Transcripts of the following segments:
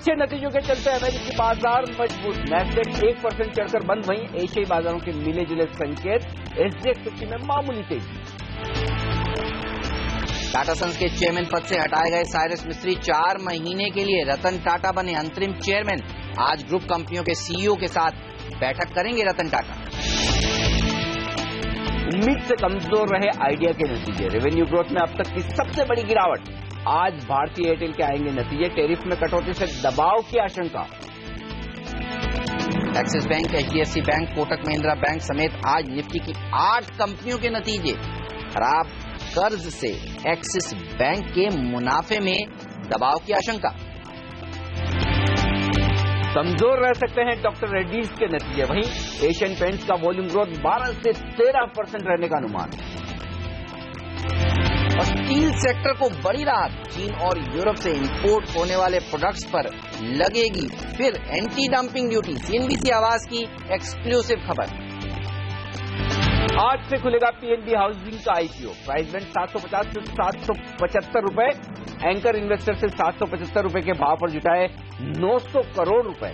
अच्छे नतीजों के चलते अमेरिकी बाजार मजबूत, नैस्डैक 1% चढ़कर बंद, वहीं एशियाई बाजारों के मिले जुले संकेत, एसजीएक्स 50 में मामूली तेजी। टाटा सन्स के चेयरमैन पद से हटाए गए साइरस मिस्त्री 4 महीने के लिए रतन टाटा बने अंतरिम चेयरमैन। आज ग्रुप कंपनियों के सीईओ के साथ बैठक करेंगे रतन टाटा। उम्मीद से कमजोर रहे आइडिया के नतीजे, रेवेन्यू ग्रोथ में अब तक की सबसे बड़ी गिरावट। आज भारतीय एयरटेल के आएंगे नतीजे, टैरिफ में कटौती से दबाव की आशंका। Axis bank, HDFC bank, Kotak Mahindra bank समेत आज निफ्टी की 8 कंपनियों के नतीजे। खराब कर्ज से एक्सिस बैंक के मुनाफे में दबाव की आशंका। कमजोर रह सकते हैं डॉक्टर रेड्डीज के नतीजे, वहीं एशियन पेंट्स का वॉल्यूम ग्रोथ 12 से 13% रहने का अनुमान। और स्टील सेक्टर को बड़ी राहत, चीन और यूरोप से इंपोर्ट होने वाले प्रोडक्ट्स पर लगेगी फिर एंटी डंपिंग ड्यूटी। सीएनबीसी आवाज की एक्सक्लूसिव खबर। आज से खुलेगा पीएनबी हाउसिंग का आईपीओ, प्राइस बैंड 750 से 775 रुपए, एंकर इन्वेस्टर से 775 रुपए के भाव पर जुटाए 900 करोड़ रुपए।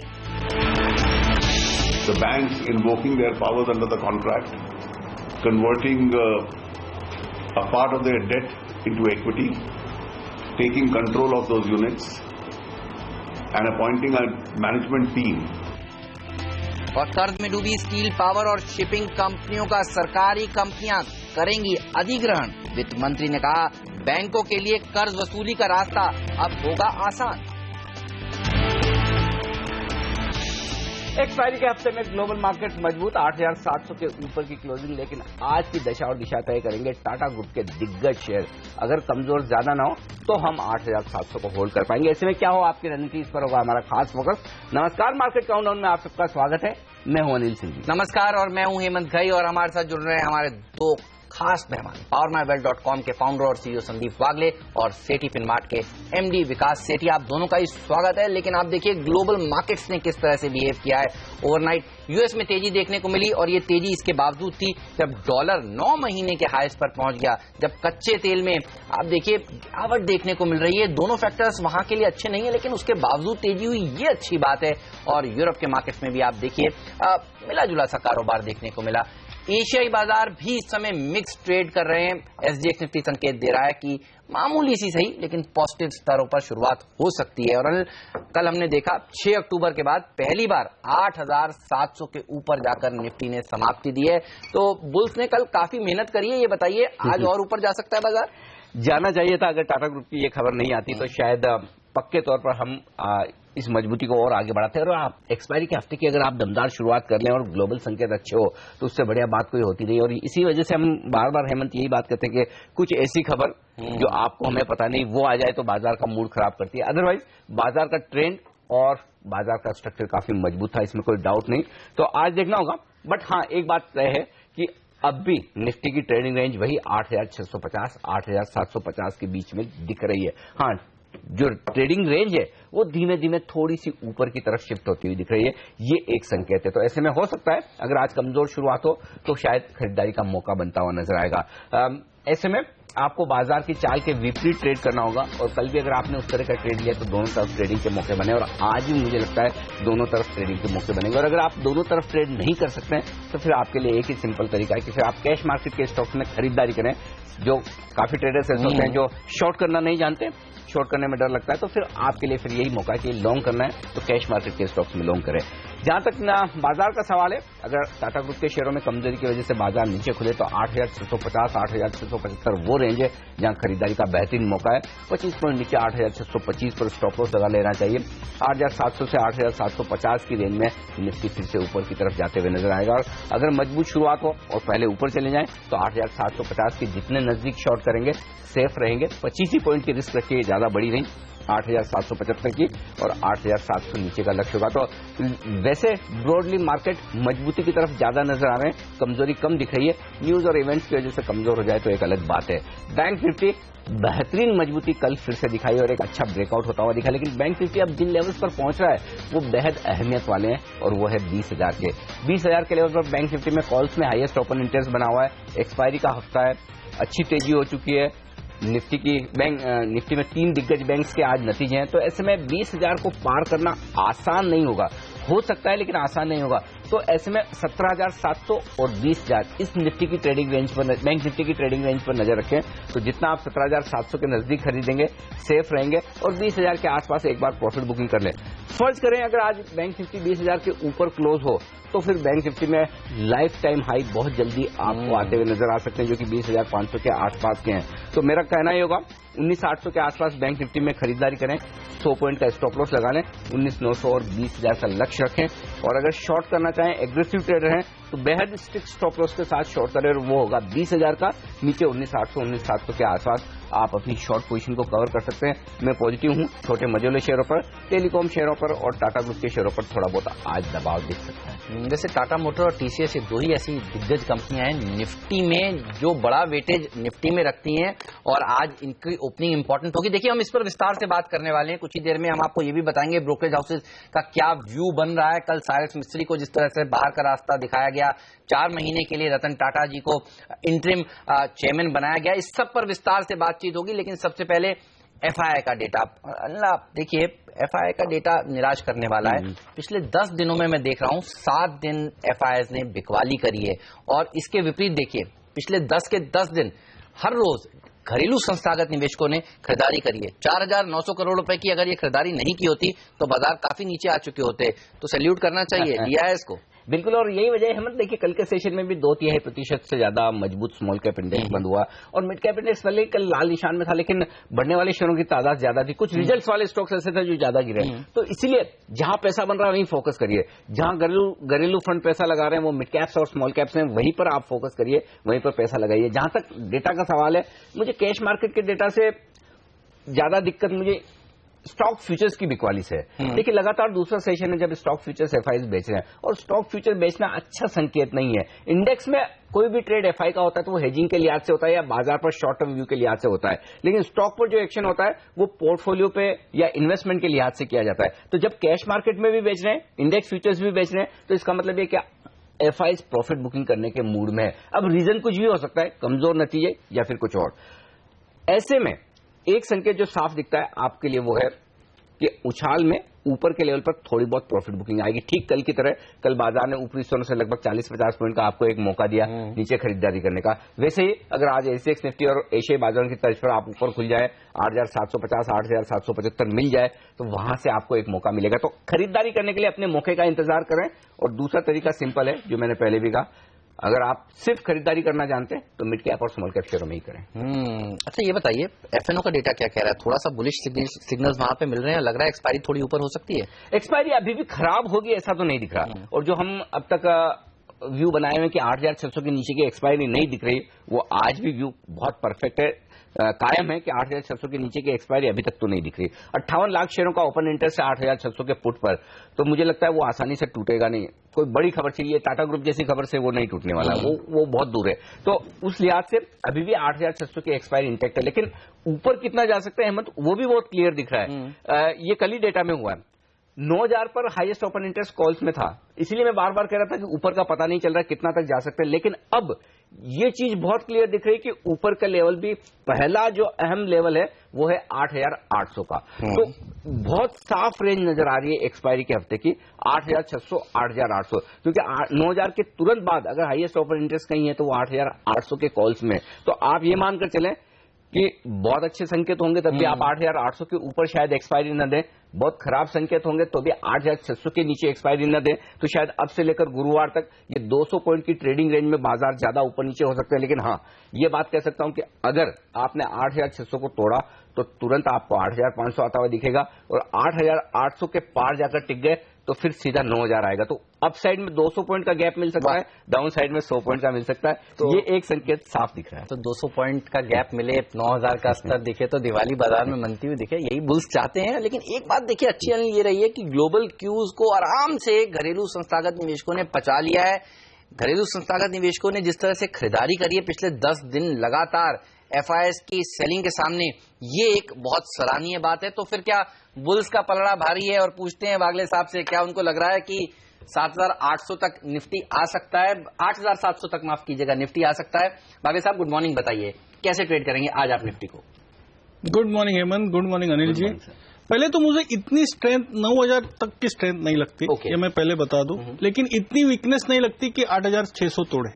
The banks invoking their powers under the contract, converting a part of their debt into equity, taking control of those units, and appointing a management team. और कर्ज में डूबी स्टील, पावर और शिपिंग कंपनियों का सरकारी कंपनियां करेंगी अधिग्रहण। वित्त मंत्री ने कहा, बैंकों के लिए कर्ज वसूली का रास्ता अब होगा आसान। एक्सपायरी के हफ्ते में ग्लोबल मार्केट मजबूत, 8,700 के ऊपर की क्लोजिंग, लेकिन आज की दशा और दिशा तय करेंगे टाटा ग्रुप के दिग्गज शेयर। अगर कमजोर ज्यादा ना हो तो हम 8,700 को होल्ड कर पाएंगे। ऐसे में क्या हो आपकी रणनीति, इस पर होगा हमारा खास फोकस। नमस्कार, मार्केट काउंटडाउन में आप सबका स्वागत है। मैं हूं अनिल सिंह। नमस्कार, और मैं हूं हेमंत घई, और हमारे साथ जुड़ रहे हैं हमारे 2 खास मेहमान, PowerMyWealth.com के फाउंडर और सीईओ संदीप वागले और सेठी फिनमार्ट के एमडी विकास सेठी। आप दोनों का ही स्वागत है। लेकिन आप देखिए ग्लोबल मार्केट्स ने किस तरह से बिहेव किया है। ओवरनाइट यूएस में तेजी देखने को मिली, और ये तेजी इसके बावजूद थी जब डॉलर 9 महीने के हाईस पर पहुंच गया, जब कच्चे तेल में आप देखिए गिरावट देखने को मिल रही है। दोनों फैक्टर्स वहां के लिए अच्छे नहीं है, लेकिन उसके बावजूद तेजी हुई, ये अच्छी बात है। और यूरोप के मार्केट्स में भी आप देखिए मिला जुला सा कारोबार देखने को मिला। एशियाई बाजार भी इस समय मिक्स ट्रेड कर रहे हैं। एसजीएक्स निफ्टी संकेत दे रहा है कि मामूली सी सही लेकिन पॉजिटिव स्तरों पर शुरुआत हो सकती है। और कल हमने देखा 6 अक्टूबर के बाद पहली बार 8,700 के ऊपर जाकर निफ्टी ने समाप्ति दी है। तो बुल्स ने कल काफी मेहनत करी है। ये बताइए, आज और ऊपर जा सकता है बाजार? जाना चाहिए था। अगर टाटा ग्रुप की ये खबर नहीं आती तो शायद पक्के तौर पर हम इस मजबूती को और आगे बढ़ाते हैं। और आप एक्सपायरी के हफ्ते की अगर आप दमदार शुरुआत कर लें और ग्लोबल संकेत अच्छे हो तो उससे बढ़िया बात कोई होती नहीं। और इसी वजह से हम बार बार हेमंत यही बात करते हैं कि कुछ ऐसी खबर जो आपको हमें पता नहीं वो आ जाए तो बाजार का मूड खराब करती है। अदरवाइज बाजार का ट्रेंड और बाजार का स्ट्रक्चर काफी मजबूत था, इसमें कोई डाउट नहीं। तो आज देखना होगा। बट हाँ, एक बात तय है कि अब भी निफ्टी की ट्रेडिंग रेंज वही 8,650 8,750 के बीच में दिख रही है। हाँ, जो ट्रेडिंग रेंज है वो धीमे धीमे थोड़ी सी ऊपर की तरफ शिफ्ट होती हुई दिख रही है। ये एक संकेत है। तो ऐसे में हो सकता है अगर आज कमजोर शुरुआत हो तो शायद खरीदारी का मौका बनता हुआ नजर आएगा। ऐसे में आपको बाजार की चाल के विपरीत ट्रेड करना होगा। और कल भी अगर आपने उस तरह का ट्रेड लिया तो दोनों तरफ ट्रेडिंग के मौके बने, और आज भी मुझे लगता है दोनों तरफ ट्रेडिंग के मौके बनेंगे। और अगर आप दोनों तरफ ट्रेड नहीं कर सकते हैं तो फिर आपके लिए एक ही सिंपल तरीका है कि फिर आप कैश मार्केट के स्टॉक्स में खरीदारी करें। जो काफी ट्रेडर्स ऐसे होते हैं जो शॉर्ट करना नहीं जानते, शॉर्ट करने में डर लगता है, तो फिर आपके लिए फिर यही मौका है कि लॉन्ग करना है तो कैश मार्केट के स्टॉक्स में लॉन्ग करें। जहां तक ना बाजार का सवाल है, अगर टाटा ग्रुप के शेयरों में कमजोरी की वजह से बाजार नीचे खुले तो 8,650 8,675 वो रेंज है जहां खरीदारी का बेहतरीन मौका है। 25 पॉइंट नीचे 8,625 पर स्टॉप लॉस लगा लेना चाहिए। 8,700 से 8,750 की रेंज में निफ्टी फिर से ऊपर की तरफ जाते हुए नजर आएगा। और अगर मजबूत शुरुआत हो और पहले ऊपर चले जाएं तो 8,750 के जितने नजदीक शॉर्ट करेंगे सेफ रहेंगे। 25 ही पॉइंट की रिस्क रखिए, ज्यादा बड़ी नहीं, 8,775 की और 8,700 नीचे का लक्ष्य होगा। तो वैसे ब्रॉडली मार्केट मजबूती की तरफ ज्यादा नजर आ रहे हैं, कमजोरी कम दिख रही है। न्यूज और इवेंट्स की वजह से कमजोर हो जाए तो एक अलग बात है। बैंक निफ्टी बेहतरीन मजबूती कल फिर से दिखाई और एक अच्छा ब्रेकआउट होता हुआ दिखा, लेकिन बैंक निफ्टी अब जिन लेवल्स पर पहुंच रहा है वो बेहद अहमियत वाले हैं और वो है 20,000 के 20,000 के लेवल पर बैंक निफ्टी में कॉल्स में हाईएस्ट ओपन इंटरेस्ट बना हुआ है। एक्सपायरी का हफ्ता है, अच्छी तेजी हो चुकी है। निफ्टी में 3 दिग्गज बैंक्स के आज नतीजे हैं, तो ऐसे में 20,000 को पार करना आसान नहीं होगा। हो सकता है लेकिन आसान नहीं होगा। तो ऐसे में 17,700 और 20,000 इस निफ्टी की ट्रेडिंग रेंज पर, बैंक निफ्टी की ट्रेडिंग रेंज पर नजर रखें। तो जितना आप 17,700 के नजदीक खरीदेंगे सेफ रहेंगे और 20,000 के आसपास एक बार प्रॉफिट बुकिंग कर लें। फर्ज करें अगर आज बैंक निफ्टी 20,000 के ऊपर क्लोज हो तो फिर बैंक निफ्टी में लाइफ टाइम हाई बहुत जल्दी आपको आते हुए नजर आ सकते हैं, जो कि 20,500 के आसपास के हैं। तो मेरा कहना ही होगा 19,800 के आसपास बैंक निफ्टी में खरीदारी करें, 100 पॉइंट का स्टॉप लॉस लगा लें, 19,900 और 20,000 का लक्ष्य रखें। और अगर शॉर्ट करना चाहें, एग्रेसिव ट्रेडर हैं तो बेहद स्ट्रिक्ट स्टॉप लॉस के साथ शॉर्ट करें, वो होगा 20,000 का। नीचे 19,800 19,700 के आसपास आप अपनी शॉर्ट पोजीशन को कवर कर सकते हैं। मैं पॉजिटिव हूं छोटे मझोले शेयरों पर, टेलीकॉम शेयरों पर और टाटा ग्रुप के शेयरों पर थोड़ा बहुत आज दबाव दिख सकता है। जैसे टाटा मोटर और टीसीएस, ये दो ही ऐसी दिग्गज कंपनियां हैं निफ्टी में जो बड़ा वेटेज निफ्टी में रखती हैं और आज इनकी ओपनिंग इंपॉर्टेंट होगी। देखिए हम इस पर विस्तार से बात करने वाले हैं कुछ ही देर में। हम आपको ये भी बताएंगे ब्रोकरेज हाउसेज का क्या व्यू बन रहा है। कल साइरस मिस्त्री को जिस तरह से बाहर का रास्ता दिखाया गया, 4 महीने के लिए रतन टाटा जी को इंटरिम चेयरमैन बनाया गया, इस सब पर विस्तार से बातचीत होगी। लेकिन सबसे पहले एफआईआई का डेटा। देखिए एफआईआई का डेटा निराश करने वाला है। पिछले 10 दिनों में मैं देख रहा हूं 7 दिन एफआईआई ने बिकवाली करी है और इसके विपरीत देखिए पिछले 10 के 10 दिन हर रोज घरेलू संस्थागत निवेशकों ने खरीदारी करी है। 4,900 करोड़ रुपए की अगर ये खरीदारी नहीं की होती तो बाजार काफी नीचे आ चुके होते। तो सैल्यूट करना चाहिए डीआईएस को। बिल्कुल, और यही वजह है हेमंत, देखिए कल के सेशन में भी 2.3% से ज्यादा मजबूत स्मॉल कैप इंडेक्स बंद हुआ और मिड कैप इंडेक्स वाले कल लाल निशान में था, लेकिन बढ़ने वाले शेयरों की तादाद ज्यादा थी। कुछ रिजल्ट्स वाले स्टॉक्स ऐसे थे जो ज्यादा गिरे। तो इसीलिए जहां पैसा बन रहा है वहीं फोकस करिए। जहां घरेलू फंड पैसा लगा रहे हैं वो मिड कैप्स और स्मॉल कैप्स हैं, वहीं पर आप फोकस करिए, वहीं पर पैसा लगाइए। जहां तक डेटा का सवाल है, मुझे कैश मार्केट के डेटा से ज्यादा दिक्कत मुझे स्टॉक फ्यूचर्स की बिकवाली से है। देखिए लगातार दूसरा सेशन है जब स्टॉक फ्यूचर्स एफआईज बेच रहे हैं और स्टॉक फ्यूचर बेचना अच्छा संकेत नहीं है। इंडेक्स में कोई भी ट्रेड एफआई का होता है तो वो हेजिंग के लिहाज से होता है या बाजार पर शॉर्ट टर्म व्यू के लिहाज से होता है, लेकिन स्टॉक पर जो एक्शन होता है वो पोर्टफोलियो पे या इन्वेस्टमेंट के लिहाज से किया जाता है। तो जब कैश मार्केट में भी बेच रहे हैं, इंडेक्स फ्यूचर्स भी बेच रहे हैं, तो इसका मतलब ये क्या एफआईज प्रॉफिट बुकिंग करने के मूड में है। अब रीजन कुछ भी हो सकता है, कमजोर नतीजे या फिर कुछ और। ऐसे में एक संकेत जो साफ दिखता है आपके लिए वो है कि उछाल में ऊपर के लेवल पर थोड़ी बहुत प्रॉफिट बुकिंग आएगी। ठीक कल की तरह कल बाजार ने ऊपरी स्तरों से लगभग 40-50 पॉइंट का आपको एक मौका दिया नीचे खरीदारी करने का। वैसे ही अगर आज एसीएक्स निफ्टी और एशियाई बाजारों की तर्ज पर आप ऊपर खुल जाए 8,750 8,775 मिल जाए तो वहां से आपको एक मौका मिलेगा। तो खरीदारी करने के लिए अपने मौके का इंतजार करें। और दूसरा तरीका सिंपल है जो मैंने पहले भी कहा, अगर आप सिर्फ खरीदारी करना जानते हैं तो मिड कैप और स्मॉल कैप शेयरों में ही करें। अच्छा ये बताइए एफएनओ का डेटा क्या कह रहा है? थोड़ा सा बुलिश सिग्नल्स वहां पे मिल रहे हैं, लग रहा है एक्सपायरी थोड़ी ऊपर हो सकती है। एक्सपायरी अभी भी खराब होगी ऐसा तो नहीं दिख रहा, और जो हम अब तक व्यू बनाए हुए कि 8,600 के नीचे की एक्सपायरी नहीं दिख रही, वो आज भी व्यू बहुत परफेक्ट है, कायम है कि 8,600 के नीचे की एक्सपायरी अभी तक तो नहीं दिख रही। 58 लाख शेयरों का ओपन इंटरेस्ट है 8,600 के पुट पर, तो मुझे लगता है वो आसानी से टूटेगा नहीं। कोई बड़ी खबर चाहिए, टाटा ग्रुप जैसी खबर से वो नहीं टूटने वाला, वो बहुत दूर है। तो उस लिहाज से अभी भी 8,600 की एक्सपायरी इंटैक्ट है, लेकिन ऊपर कितना जा सकता है अहमद, वो भी बहुत क्लियर दिख रहा है। ये कल ही डेटा में हुआ है, 9,000 पर हाईएस्ट ओपन इंटरेस्ट कॉल्स में था, इसलिए मैं बार बार कह रहा था कि ऊपर का पता नहीं चल रहा है कितना तक जा सकते हैं। लेकिन अब ये चीज बहुत क्लियर दिख रही है कि ऊपर का लेवल भी, पहला जो अहम लेवल है वो है 8,800 का। तो बहुत साफ रेंज नजर आ रही है एक्सपायरी के हफ्ते की 8,600 8,800, क्योंकि 9,000 के तुरंत बाद अगर हाईएस्ट ओपन इंटरेस्ट कहीं है तो वो 8,800 के कॉल्स में। तो आप ये मानकर चलें कि बहुत अच्छे संकेत होंगे तब भी आप 8,800 के ऊपर शायद एक्सपायरी न दें, बहुत खराब संकेत होंगे तो भी 8,600 के नीचे एक्सपायरी न दें, तो शायद अब से लेकर गुरुवार तक ये 200 पॉइंट की ट्रेडिंग रेंज में बाजार ज्यादा ऊपर नीचे हो सकते हैं। लेकिन हाँ, ये बात कह सकता हूं कि अगर आपने 8,600 को तोड़ा तो तुरंत आपको 8,500 आता हुआ दिखेगा, और 8,800 के पार जाकर टिक गए तो फिर सीधा 9,000 आएगा। तो अप साइड में 200 पॉइंट का गैप मिल सकता है, डाउन साइड में 100 पॉइंट का मिल सकता है। तो ये एक संकेत साफ दिख रहा है। तो 200 पॉइंट का गैप मिले, 9,000 का स्तर दिखे तो दिवाली बाजार में मनती हुई दिखे, यही बुल्स चाहते हैं। लेकिन एक बात देखिए अच्छी ये रही है कि ग्लोबल क्यूज को आराम से घरेलू संस्थागत निवेशकों ने पचा लिया है। घरेलू संस्थागत निवेशकों ने जिस तरह से खरीदारी करी है पिछले 10 दिन लगातार एफआईएस की सेलिंग के सामने, ये एक बहुत सराहनीय बात है। तो फिर क्या बुल्स का पलड़ा भारी है? और पूछते हैं वागले साहब से, क्या उनको लग रहा है कि 7,800 तक निफ्टी आ सकता है, 8,700 तक माफ कीजिएगा निफ्टी आ सकता है? वागले साहब गुड मॉर्निंग, बताइए कैसे ट्रेड करेंगे आज आप निफ्टी को? Good morning Hemant, good morning Anil ji. पहले तो मुझे इतनी स्ट्रेंथ 9000 तक की स्ट्रेंथ नहीं लगती, ये मैं पहले बता दूं, लेकिन इतनी वीकनेस नहीं लगती कि 8600 तोड़े।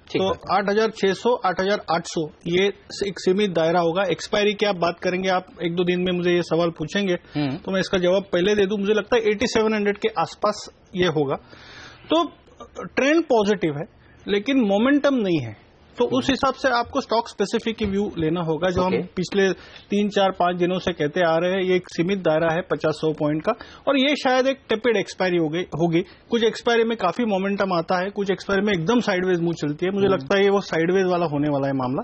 तो 8600, 8800 ये एक सीमित दायरा होगा। एक्सपायरी की आप बात करेंगे, आप एक दो दिन में मुझे ये सवाल पूछेंगे तो मैं इसका जवाब पहले दे दूं। मुझे लगता है 8700 के आसपास ये होगा। तो ट्रेंड पॉजिटिव है लेकिन मोमेंटम नहीं है, तो उस हिसाब से आपको स्टॉक स्पेसिफिक व्यू लेना होगा। जो हम पिछले 3, 4, 5 दिनों से कहते आ रहे हैं, ये एक सीमित दायरा है 50-100 पॉइंट का, और ये शायद एक टेपिड एक्सपायरी होगी। कुछ एक्सपायरी में काफी मोमेंटम आता है, कुछ एक्सपायरी में एकदम साइडवेज मुंह चलती है। मुझे लगता है ये वो साइडवेज वाला होने वाला है मामला।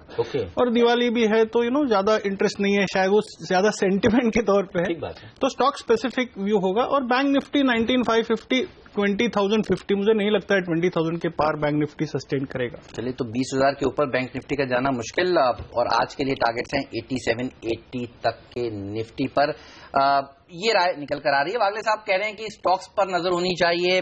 और दिवाली भी है तो ज्यादा इंटरेस्ट नहीं है, शायद वो ज्यादा सेंटिमेंट के तौर पर है। तो स्टॉक स्पेसिफिक व्यू होगा। और बैंक निफ्टी 19,550 20,050, मुझे नहीं लगता है 20,000 के पार बैंक निफ्टी सस्टेन करेगा। चलिए, तो 20,000 के ऊपर बैंक निफ्टी का जाना मुश्किल, और आज के लिए टारगेट्स हैं 87-80 तक के निफ्टी पर। ये राय निकल कर आ रही है। वागले साहब कह रहे हैं कि स्टॉक्स पर नजर होनी चाहिए।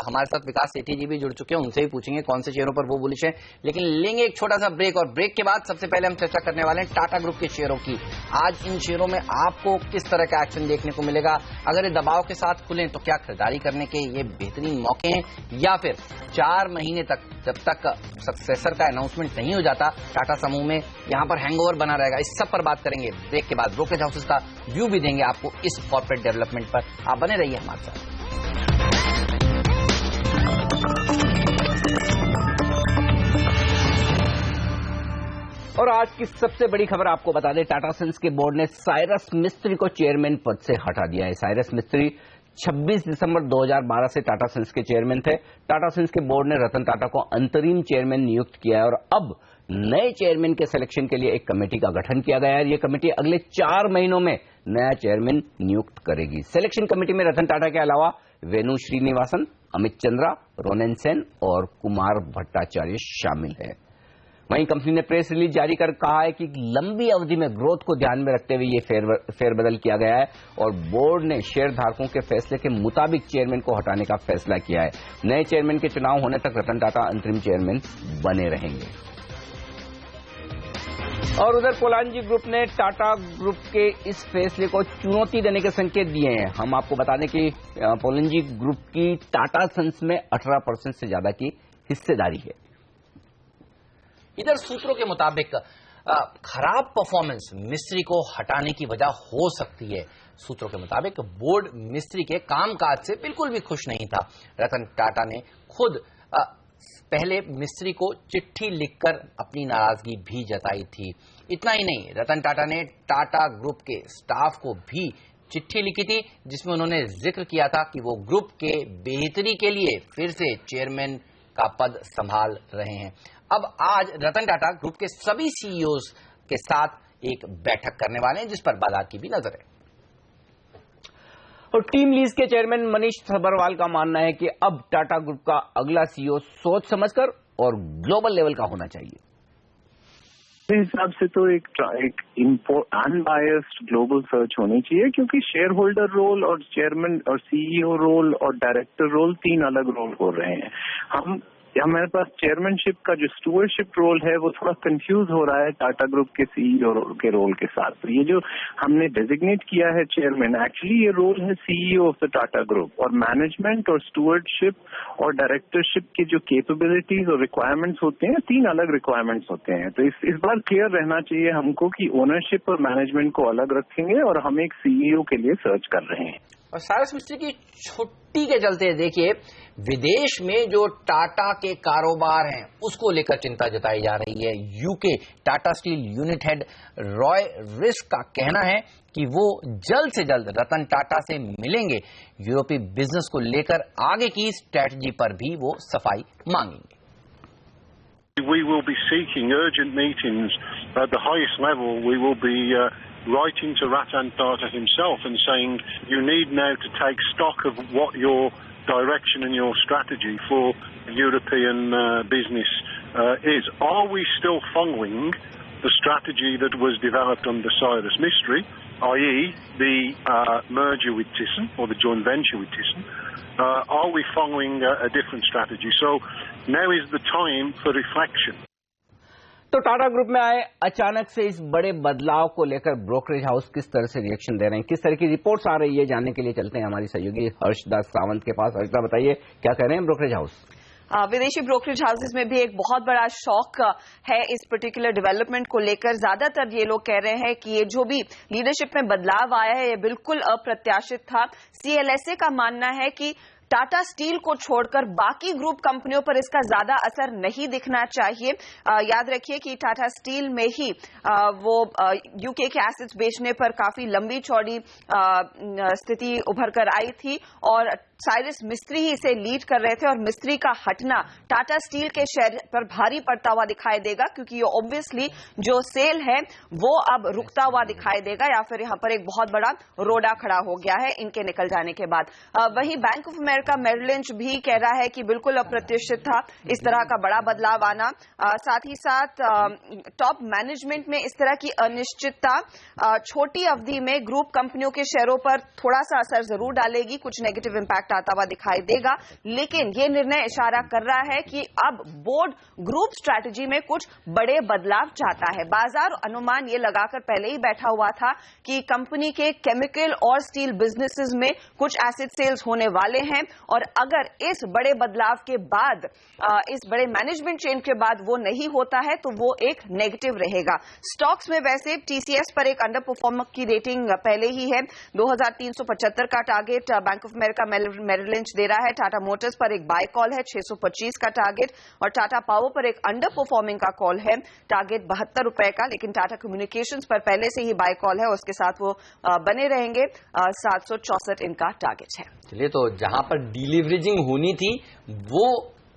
हमारे साथ विकास सेठी जी भी जुड़ चुके हैं, उनसे भी पूछेंगे कौन से शेयरों पर वो बुलिश है। लेकिन लेंगे एक छोटा सा ब्रेक, और ब्रेक के बाद सबसे पहले हम चर्चा करने वाले हैं टाटा ग्रुप के शेयरों की। आज इन शेयरों में आपको किस तरह का एक्शन देखने को मिलेगा? अगर ये दबाव के साथ खुलें तो क्या खरीदारी करने के ये बेहतरीन मौके हैं, या फिर 4 महीने तक जब तक सक्सेसर का अनाउंसमेंट नहीं हो जाता टाटा समूह में, यहां पर हैंगओवर बना रहेगा? इस सब पर बात करेंगे ब्रेक के बाद। ब्रोकरेज हाउसेस का व्यू भी देंगे आपको इस कॉर्पोरेट डेवलपमेंट पर। आप बने रहिए हमारे साथ। और आज की सबसे बड़ी खबर आपको बता दें, टाटा सन्स के बोर्ड ने साइरस मिस्त्री को चेयरमैन पद से हटा दिया है। साइरस मिस्त्री 26 दिसंबर 2012 से टाटा सन्स के चेयरमैन थे। टाटा सन्स के बोर्ड ने रतन टाटा को अंतरिम चेयरमैन नियुक्त किया है, और अब नए चेयरमैन के सिलेक्शन के लिए एक कमेटी का गठन किया गया है। यह कमेटी अगले 4 महीनों में नया चेयरमैन नियुक्त करेगी। सिलेक्शन कमेटी में रतन टाटा के अलावा वेणु श्रीनिवासन, अमित चंद्रा, रोनेन सेन और कुमार भट्टाचार्य शामिल है। वहीं कंपनी ने प्रेस रिलीज जारी कर कहा है कि लंबी अवधि में ग्रोथ को ध्यान में रखते हुए ये फेरबदल किया गया है, और बोर्ड ने शेयर धारकों के फैसले के मुताबिक चेयरमैन को हटाने का फैसला किया है। नए चेयरमैन के चुनाव होने तक रतन टाटा अंतरिम चेयरमैन बने रहेंगे। और उधर पोलांजी ग्रुप ने टाटा ग्रुप के इस फैसले को चुनौती देने के संकेत दिए हैं। हम आपको बता दें कि पोलांजी ग्रुप की टाटा सन्स में 18% से ज्यादा की हिस्सेदारी है। इधर सूत्रों के मुताबिक खराब परफॉर्मेंस मिस्त्री को हटाने की वजह हो सकती है। सूत्रों के मुताबिक बोर्ड मिस्त्री के कामकाज से बिल्कुल भी खुश नहीं था। रतन टाटा ने खुद पहले मिस्त्री को चिट्ठी लिखकर अपनी नाराजगी भी जताई थी। इतना ही नहीं, रतन टाटा ने टाटा ग्रुप के स्टाफ को भी चिट्ठी लिखी थी, जिसमें उन्होंने जिक्र किया था कि वो ग्रुप के बेहतरी के लिए फिर से चेयरमैन का पद संभाल रहे हैं। अब आज रतन टाटा ग्रुप के सभी सीईओज के साथ एक बैठक करने वाले हैं, जिस पर बाजार की भी नजर है। और टीम लीज के चेयरमैन मनीष सबरवाल का मानना है कि अब टाटा ग्रुप का अगला सीईओ सोच समझकर और ग्लोबल लेवल का होना चाहिए। मेरे हिसाब से तो एक अनबायस्ड ग्लोबल सर्च होनी चाहिए, क्योंकि शेयर होल्डर रोल और चेयरमैन और सीईओ रोल और डायरेक्टर रोल 3 अलग रोल हो रहे हैं। हमारे पास चेयरमैनशिप का जो स्टूअरशिप रोल है वो थोड़ा कंफ्यूज हो रहा है टाटा ग्रुप के सीईओ के रोल के साथ। तो ये जो हमने डेजिग्नेट किया है चेयरमैन, एक्चुअली ये रोल है CEO of the Tata group, और मैनेजमेंट और स्टूअर्डशिप और डायरेक्टरशिप की जो कैपेबिलिटीज और रिक्वायरमेंट्स होते हैं, 3 अलग रिक्वायरमेंट्स होते हैं। तो इस बार क्लियर रहना चाहिए हमको कि ओनरशिप और मैनेजमेंट को अलग रखेंगे, और हम एक सीईओ के लिए सर्च कर रहे हैं। और साइरस मिस्त्री की छुट्टी के चलते देखिए, विदेश में जो टाटा के कारोबार हैं उसको लेकर चिंता जताई जा रही है। UK Tata steel unit head Roy risk का कहना है कि वो जल्द से जल्द रतन टाटा से मिलेंगे। यूरोपीय बिजनेस को लेकर आगे की स्ट्रेटजी पर भी वो सफाई मांगेंगे। We will be seeking urgent meetings at the highest level. We will be writing to Ratan Tata himself and saying, you need now to take stock of what your direction and your strategy for European business is. Are we still following the strategy that was developed under Cyrus Mistry, i.e. the merger with Thyssen or the joint venture with Thyssen? Are we following a different strategy? So now is the time for reflection. तो Tata group में आए अचानक से इस बड़े बदलाव को लेकर ब्रोकरेज हाउस किस तरह से रिएक्शन दे रहे हैं, किस तरह की रिपोर्ट्स आ रही है, जानने के लिए चलते हैं हमारी सहयोगी हर्षदा सावंत के पास। हर्षदा, बताइए क्या कह रहे हैं ब्रोकरेज हाउस? विदेशी ब्रोकरेज हाउसेस में भी एक बहुत बड़ा शॉक है इस पर्टिकुलर डेवलपमेंट को लेकर। ज्यादातर ये लोग कह रहे हैं कि ये जो भी लीडरशिप में बदलाव आया है ये बिल्कुल अप्रत्याशित था। CLSA का मानना है कि टाटा स्टील को छोड़कर बाकी ग्रुप कंपनियों पर इसका ज्यादा असर नहीं दिखना चाहिए। याद रखिए कि टाटा स्टील में ही वो यूके के एसेट्स बेचने पर काफी लंबी चौड़ी स्थिति उभर कर आई थी और साइरस मिस्त्री ही इसे लीड कर रहे थे और मिस्त्री का हटना टाटा स्टील के शेयर पर भारी पड़ता हुआ दिखाई देगा, क्योंकि ये ऑब्वियसली जो सेल है वो अब रुकता हुआ दिखाई देगा या फिर यहाँ पर एक बहुत बड़ा रोड़ा खड़ा हो गया है इनके निकल जाने के बाद। वहीं Bank of America Merrill Lynch भी कह रहा है कि बिल्कुल अप्रत्याशित था इस तरह का बड़ा बदलाव आना। साथ ही साथ टॉप मैनेजमेंट में इस तरह की अनिश्चितता छोटी अवधि में ग्रुप कंपनियों के शेयरों पर थोड़ा सा असर जरूर डालेगी, कुछ नेगेटिव इंपैक्ट आता हुआ दिखाई देगा, लेकिन यह निर्णय इशारा कर रहा है कि अब बोर्ड ग्रुप स्ट्रैटेजी में कुछ बड़े बदलाव चाहता है। बाजार अनुमान ये लगाकर पहले ही बैठा हुआ था कि कंपनी के केमिकल और स्टील बिजनेसेस में कुछ एसेट सेल्स होने वाले हैं और अगर इस बड़े बदलाव के बाद इस बड़े मैनेजमेंट चेंज के बाद वो नहीं होता है तो वो एक नेगेटिव रहेगा। स्टॉक्स में वैसे TCS पर एक अंडर परफॉर्मर की रेटिंग पहले ही है, 2375 का target Bank of America Merrill Lynch दे रहा है। टाटा मोटर्स पर एक बाय कॉल है 625 का टारगेट और टाटा पावर पर एक अंडर परफॉर्मिंग का कॉल है, टारगेट 72 रुपए का, लेकिन टाटा कम्युनिकेशंस पर पहले से ही बाय कॉल है, उसके साथ वो बने रहेंगे, 764 इनका टारगेट है। चलिए, तो जहां पर डिलीवरेजिंग होनी थी वो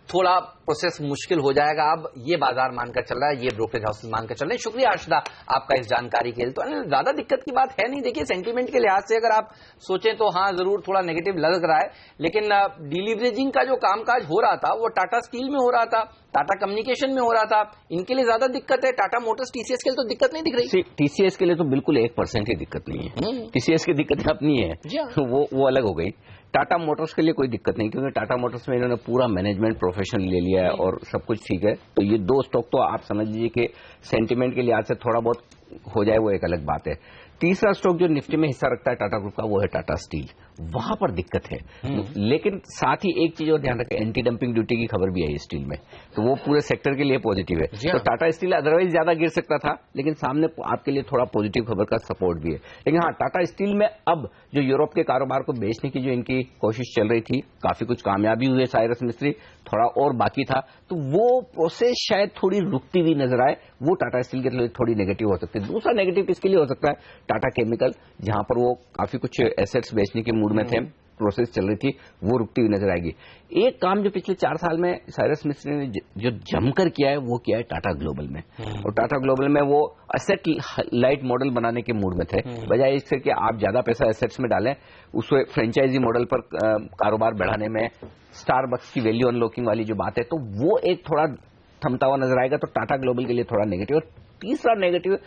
थोड़ा प्रोसेस मुश्किल हो जाएगा, अब ये बाजार मानकर चल रहा है, ये ब्रोकरेज हाउस मानकर चल रहे हैं। शुक्रिया हर्षदा आपका इस जानकारी के लिए। तो ज्यादा दिक्कत की बात है नहीं। देखिए, सेंटीमेंट के लिहाज से अगर आप सोचें तो हाँ जरूर थोड़ा नेगेटिव लग रहा है, लेकिन डिलीवरेजिंग का जो कामकाज हो रहा था वो टाटा स्टील में हो रहा था, टाटा कम्युनिकेशन में हो रहा था, इनके लिए ज्यादा दिक्कत है। टाटा मोटर्स TCS के लिए तो दिक्कत नहीं दिख रही। TCS के लिए तो बिल्कुल 1% की दिक्कत नहीं है। TCS की दिक्कत अपनी है, वो अलग हो गई। टाटा मोटर्स के लिए कोई दिक्कत नहीं, क्योंकि टाटा मोटर्स में इन्होंने पूरा मैनेजमेंट प्रोफेशन ले लिया है और सब कुछ ठीक है। तो ये दो स्टॉक तो आप समझ लीजिए कि सेंटीमेंट के लिहाज से थोड़ा बहुत हो जाए वो एक अलग बात है। तीसरा स्टॉक जो निफ्टी में हिस्सा रखता है टाटा ग्रुप का वो है टाटा स्टील, वहां पर दिक्कत है। लेकिन साथ ही एक चीज और ध्यान रखें, एंटी डंपिंग ड्यूटी की खबर भी आई स्टील में, तो वो पूरे सेक्टर के लिए पॉजिटिव है। तो टाटा स्टील अदरवाइज ज्यादा गिर सकता था, लेकिन सामने आपके लिए थोड़ा पॉजिटिव खबर का सपोर्ट भी है। लेकिन हाँ, टाटा स्टील में अब जो यूरोप के कारोबार को बेचने की जो इनकी कोशिश चल रही थी, काफी कुछ कामयाबी हुई है, साइरस मिस्त्री, थोड़ा और बाकी था, तो वो प्रोसेस शायद थोड़ी रुकती हुई नजर आए, वो टाटा स्टील के लिए थोड़ी नेगेटिव हो सकती है। दूसरा नेगेटिव किसके लिए हो सकता है? टाटा केमिकल, जहां पर वो काफी कुछ एसेट्स बेचने के मूड में थे, प्रोसेस चल रही थी, वो रुकती हुई नजर आएगी। एक काम जो पिछले 4 साल में साइरस मिस्त्री ने जो जमकर किया है वो किया है टाटा ग्लोबल में। और टाटा ग्लोबल में वो एसेट लाइट मॉडल बनाने के मूड में थे, बजाय इससे कि आप ज्यादा पैसा एसेट्स में डालें, उसको फ्रेंचाइजी मॉडल पर कारोबार बढ़ाने में, स्टारबक्स की वैल्यू अनलॉकिंग वाली जो बात है, तो वो एक थोड़ा थमता हुआ नजर आएगा। तो टाटा ग्लोबल के लिए थोड़ा नेगेटिव। और तीसरा नेगेटिव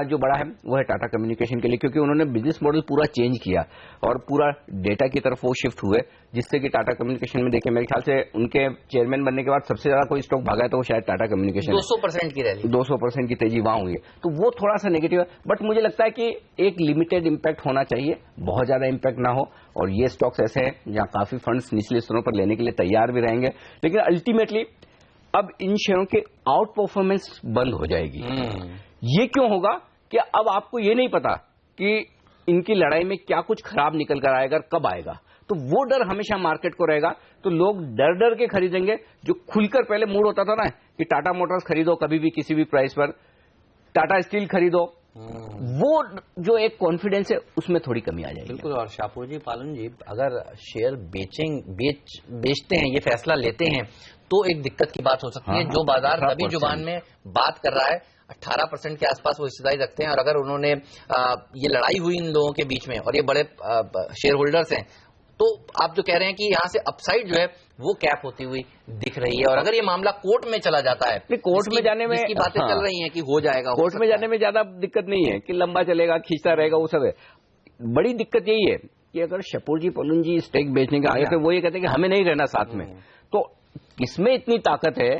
जो बड़ा है वो है टाटा कम्युनिकेशन के लिए, क्योंकि उन्होंने बिजनेस मॉडल पूरा चेंज किया और पूरा डेटा की तरफ वो शिफ्ट हुए, जिससे कि टाटा कम्युनिकेशन में देखिए मेरे ख्याल से उनके चेयरमैन बनने के बाद सबसे ज्यादा कोई स्टॉक भागा है तो वो शायद टाटा कम्युनिकेशन 200% की रैली, 200% की तेजी वहां हुई है। तो वो थोड़ा सा नेगेटिव है, बट मुझे लगता है कि एक लिमिटेड इंपैक्ट होना चाहिए, बहुत ज्यादा इंपैक्ट ना हो। और ये स्टॉक्स ऐसे हैं जहां काफी फंड्स निचले स्तरों पर लेने के लिए तैयार भी रहेंगे, लेकिन अल्टीमेटली अब इन शेयरों के आउट परफॉर्मेंस बंद हो जाएगी। ये क्यों होगा कि अब आपको ये नहीं पता कि इनकी लड़ाई में क्या कुछ खराब निकल कर आएगा, कब आएगा, तो वो डर हमेशा मार्केट को रहेगा। तो लोग डर डर के खरीदेंगे। जो खुलकर पहले मूड होता था ना कि टाटा मोटर्स खरीदो कभी भी किसी भी प्राइस पर, टाटा स्टील खरीदो, वो जो एक कॉन्फिडेंस है उसमें थोड़ी कमी आ जाएगी। बिल्कुल। और शाहपुर जी, पालन जी, अगर शेयर बेचते हैं, ये फैसला लेते हैं, तो एक दिक्कत की बात हो सकती है। जो बाजार तभी जुबान में बात कर रहा है, 18% के आसपास वो हिस्सेदारी रखते हैं, और अगर उन्होंने ये लड़ाई हुई इन लोगों के बीच में और ये बड़े शेयर होल्डर्स हैं, तो आप जो कह रहे हैं कि यहाँ से अपसाइड जो है वो कैप होती हुई दिख रही है। और अगर ये मामला कोर्ट में चला जाता है, कोर्ट में जाने में इसकी बातें चल रही हैं कि हो जाएगा, कोर्ट में जाने में ज्यादा दिक्कत नहीं है कि लंबा चलेगा, खींचता रहेगा, वो सब है। बड़ी दिक्कत यही है कि अगर शपूर जी पलून जी स्टेक बेचने के आगे थे, वो ये कहते हैं कि हमें नहीं रहना साथ में, तो किसमें इतनी ताकत है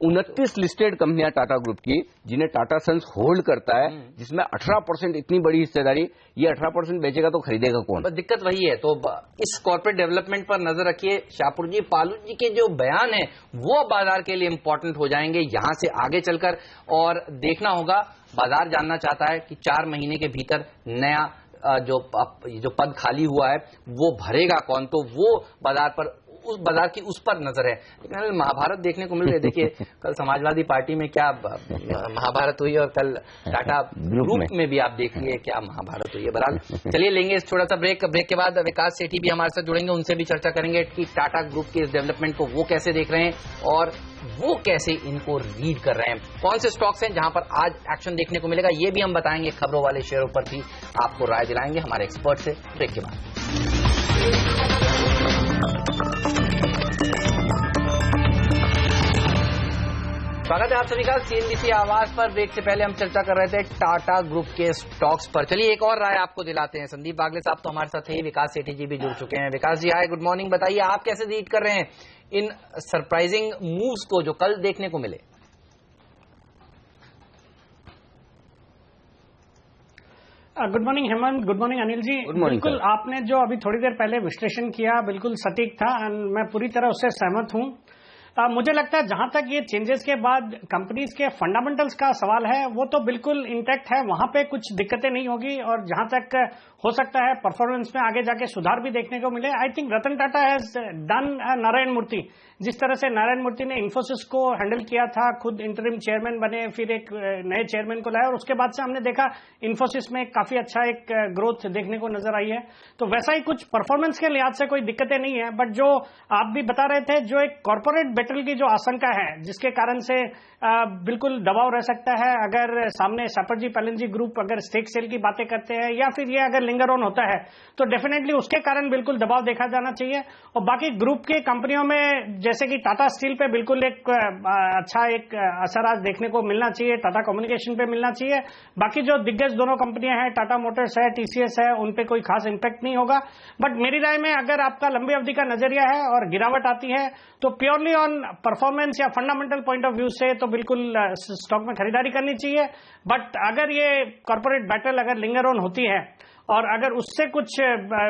29 लिस्टेड कंपनियां टाटा ग्रुप की, जिन्हें टाटा सन्स होल्ड करता है, जिसमें 18% इतनी बड़ी हिस्सेदारी, ये 18% बेचेगा तो खरीदेगा कौन? बस दिक्कत वही है। तो इस कॉर्पोरेट डेवलपमेंट पर नजर रखिए। शाहपुर जी, पालू जी के जो बयान है वो बाजार के लिए इंपॉर्टेंट हो जाएंगे यहां से आगे चलकर, और देखना होगा, बाजार जानना चाहता है कि 4 महीने के भीतर नया जो पद खाली हुआ है वो भरेगा कौन, तो वो बाजार पर, उस बाजार की उस पर नजर है। लेकिन महाभारत देखने को मिल रही है। देखिए कल समाजवादी पार्टी में क्या महाभारत हुई और कल टाटा ग्रुप में भी आप देखिए क्या महाभारत हुई है। बहरहाल चलिए लेंगे इस छोटा सा ब्रेक के बाद विकास सेठी भी हमारे साथ जुड़ेंगे, उनसे भी चर्चा करेंगे कि टाटा ग्रुप के इस डेवलपमेंट को वो कैसे देख रहे हैं और वो कैसे इनको रीड कर रहे हैं, कौन से स्टॉक्स हैं जहां पर आज एक्शन देखने को मिलेगा, ये भी हम बताएंगे। खबरों वाले शेयरों पर भी आपको राय दिलाएंगे हमारे एक्सपर्ट से ब्रेक के बाद। स्वागत है आप सभी का सीएनबीसी आवाज पर। ब्रेक से पहले हम चर्चा कर रहे थे टाटा ग्रुप के स्टॉक्स पर। चलिए एक और राय आपको दिलाते हैं। संदीप बागले साहब तो हमारे साथ थे, विकास सेठी जी भी जुड़ चुके हैं। विकास जी हाय, गुड मॉर्निंग। बताइए आप कैसे रीड कर रहे हैं इन सरप्राइजिंग मूव्स को जो कल देखने को मिले? Good morning Hemant, good morning Anil ji. बिल्कुल आपने जो अभी थोड़ी देर पहले विश्लेषण किया बिल्कुल सटीक था और मैं पूरी तरह उससे सहमत हूं। मुझे लगता है जहां तक ये चेंजेस के बाद कंपनीज के फंडामेंटल्स का सवाल है वो तो बिल्कुल इंटैक्ट है, वहां पे कुछ दिक्कतें नहीं होगी और जहां तक हो सकता है परफॉर्मेंस में आगे जाके सुधार भी देखने को मिले। I think Ratan Tata has done Narayana Murthy, जिस तरह से नारायण मूर्ति ने इन्फोसिस को हैंडल किया था, खुद इंटरिम चेयरमैन बने, फिर एक नए चेयरमैन को लाया और उसके बाद से हमने देखा इन्फोसिस में काफी अच्छा एक ग्रोथ देखने को नजर आई है। तो वैसा ही कुछ परफॉर्मेंस के लिहाज से कोई दिक्कतें नहीं है, बट जो आप भी बता रहे थे जो एक कॉर्पोरेट बैटल की जो आशंका है जिसके कारण से बिल्कुल दबाव रह सकता है, अगर सामने शाहपुर पैलेंजी ग्रुप अगर स्टेक सेल की बातें करते हैं या फिर ये अगर लिंगर ऑन होता है तो डेफिनेटली उसके कारण बिल्कुल दबाव देखा जाना चाहिए। और बाकी ग्रुप की कंपनियों में जैसे कि टाटा स्टील पे बिल्कुल एक अच्छा एक असर आज देखने को मिलना चाहिए, टाटा कम्युनिकेशन पे मिलना चाहिए। बाकी जो दिग्गज दोनों कंपनियां हैं, टाटा मोटर्स है, टीसीएस है, उन पे कोई खास इंपैक्ट नहीं होगा। बट मेरी राय में अगर आपका लंबी अवधि का नजरिया है और गिरावट आती है तो प्योरली ऑन परफॉर्मेंस या फंडामेंटल पॉइंट ऑफ व्यू से तो बिल्कुल स्टॉक में खरीदारी करनी चाहिए। बट अगर ये कॉर्पोरेट बैटल अगर लिंगर ऑन होती है और अगर उससे कुछ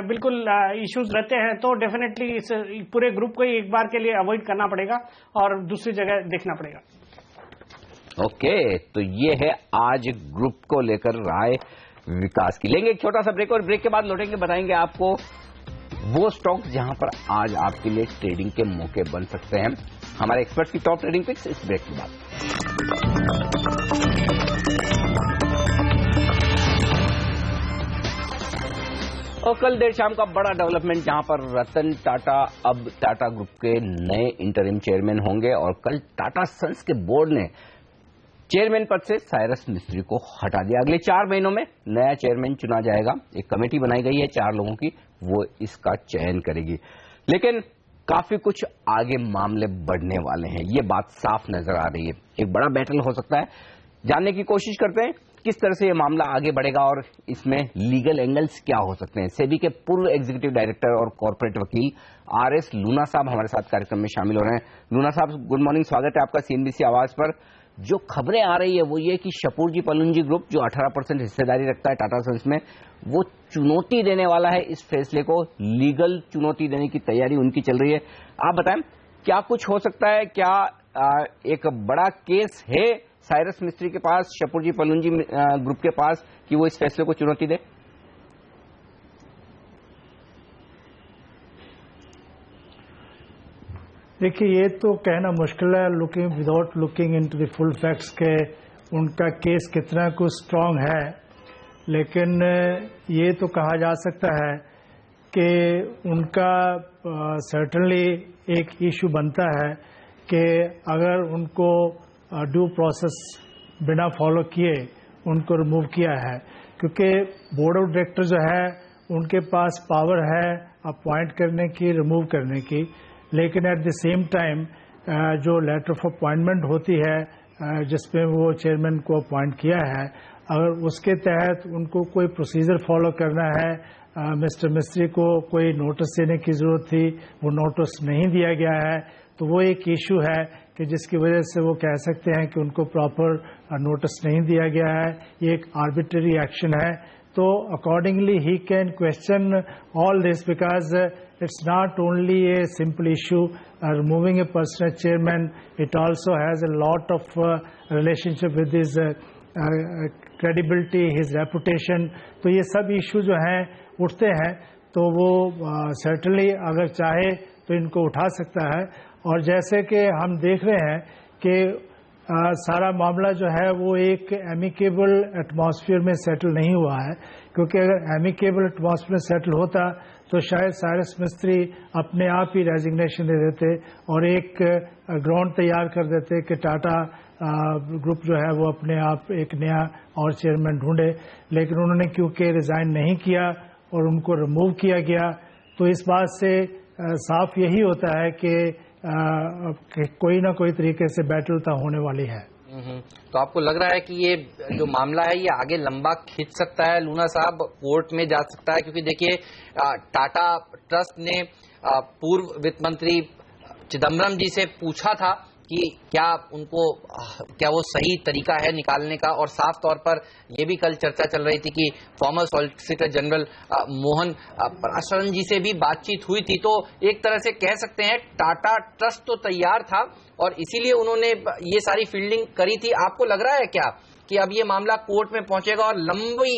बिल्कुल इश्यूज रहते हैं तो डेफिनेटली इस पूरे ग्रुप को एक बार के लिए अवॉइड करना पड़ेगा और दूसरी जगह देखना पड़ेगा। ओके, तो ये है आज ग्रुप को लेकर राय विकास की। लेंगे एक छोटा सा ब्रेक और ब्रेक के बाद लौटेंगे, बताएंगे आपको वो स्टॉक्स जहां पर आज आपके लिए ट्रेडिंग के मौके बन सकते हैं। हमारे एक्सपर्ट्स की टॉप ट्रेडिंग पिक्स इस ब्रेक के बाद। और कल देर शाम का बड़ा डेवलपमेंट जहां पर रतन टाटा अब टाटा ग्रुप के नए इंटरिम चेयरमैन होंगे और कल टाटा सन्स के बोर्ड ने चेयरमैन पद से साइरस मिस्त्री को हटा दिया। अगले 4 महीनों में नया चेयरमैन चुना जाएगा, एक कमेटी बनाई गई है 4 लोगों की, वो इसका चयन करेगी। लेकिन काफी कुछ आगे मामले बढ़ने वाले हैं, ये बात साफ नजर आ रही है। एक बड़ा बैटल हो सकता है, जानने की कोशिश करते हैं किस तरह से ये मामला आगे बढ़ेगा और इसमें लीगल एंगल्स क्या हो सकते हैं। सेबी के पूर्व एग्जीक्यूटिव डायरेक्टर और कॉर्पोरेट वकील आरएस लूना साहब हमारे साथ कार्यक्रम में शामिल हो रहे हैं। लूना साहब गुड मॉर्निंग, स्वागत है आपका सीएनबीसी आवाज पर। जो खबरें आ रही है वो ये कि शाहपुर पलुंजी ग्रुप जो 18% हिस्सेदारी रखता है टाटा सन्स में, वो चुनौती देने वाला है इस फैसले को, लीगल चुनौती देने की तैयारी उनकी चल रही है। आप बताएं क्या कुछ हो सकता है, क्या एक बड़ा केस है साइरस मिस्त्री के पास, शाहपुर पलुंजी ग्रुप के पास कि वो इस फैसले को चुनौती दे? देखिए ये तो कहना मुश्किल है without looking into the full facts के उनका केस कितना कुछ स्ट्रांग है, लेकिन ये तो कहा जा सकता है कि उनका सर्टनली एक इशू बनता है कि अगर उनको ड्यू प्रोसेस बिना फॉलो किए उनको रिमूव किया है, क्योंकि बोर्ड ऑफ डायरेक्टर जो है उनके पास पावर है अपॉइंट करने की, रिमूव करने की, लेकिन एट द सेम टाइम जो लेटर ऑफ अपॉइंटमेंट होती है जिसमें वो चेयरमैन को अपॉइंट किया है, अगर उसके तहत उनको कोई प्रोसीजर फॉलो करना है, मिस्टर मिस्त्री को कोई नोटिस देने की जरूरत थी, वो नोटिस नहीं दिया गया है, तो वो एक इशू है कि जिसकी वजह से वो कह सकते हैं कि उनको प्रॉपर नोटिस नहीं दिया गया है, ये एक आर्बिट्ररी एक्शन है. तो accordingly he can question all this because it's not only a simple issue removing a person as chairman, it also has a lot of relationship with his credibility, his reputation. तो ये सब issue जो हैं उठते हैं, तो वो certainly अगर चाहे तो इनको उठा सकता है. और जैसे कि हम देख रहे हैं कि सारा मामला जो है वो एक एमिकेबल एटमॉस्फेयर में सेटल नहीं हुआ है, क्योंकि अगर एमिकेबल एटमॉस्फेयर में सेटल होता तो शायद साइरस मिस्त्री अपने आप ही रेजिग्नेशन दे देते और एक ग्राउंड तैयार कर देते कि टाटा ग्रुप जो है वो अपने आप एक नया और चेयरमैन ढूंढे. लेकिन उन्होंने क्योंकि रिजाइन नहीं किया और उनको रिमूव किया गया, तो इस बात से साफ यही होता है कि कोई ना कोई तरीके से बैटल तो होने वाली है. तो आपको लग रहा है कि ये जो मामला है ये आगे लंबा खिंच सकता है, लूना साहब, कोर्ट में जा सकता है? क्योंकि देखिए टाटा ट्रस्ट ने पूर्व वित्त मंत्री चिदम्बरम जी से पूछा था कि क्या वो सही तरीका है निकालने का, और साफ तौर पर ये भी कल चर्चा चल रही थी कि फॉर्मर सॉलिसिटर जनरल मोहन पराशरन जी से भी बातचीत हुई थी. तो एक तरह से कह सकते हैं टाटा ट्रस्ट तो तैयार था और इसीलिए उन्होंने ये सारी फील्डिंग करी थी. आपको लग रहा है क्या कि अब ये मामला कोर्ट में पहुंचेगा और लंबी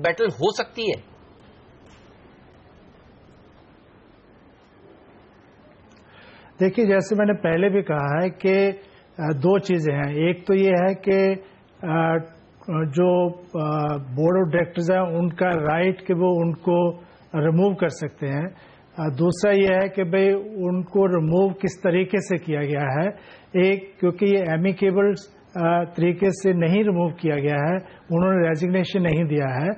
बैटल हो सकती है? देखिए, जैसे मैंने पहले भी कहा है कि दो चीजें हैं. एक तो ये है कि जो बोर्ड ऑफ डायरेक्टर्स हैं उनका राइट कि वो उनको रिमूव कर सकते हैं. दूसरा ये है कि भाई उनको रिमूव किस तरीके से किया गया है. एक, क्योंकि ये एमिकेबल तरीके से नहीं रिमूव किया गया है, उन्होंने रेजिग्नेशन नहीं दिया है,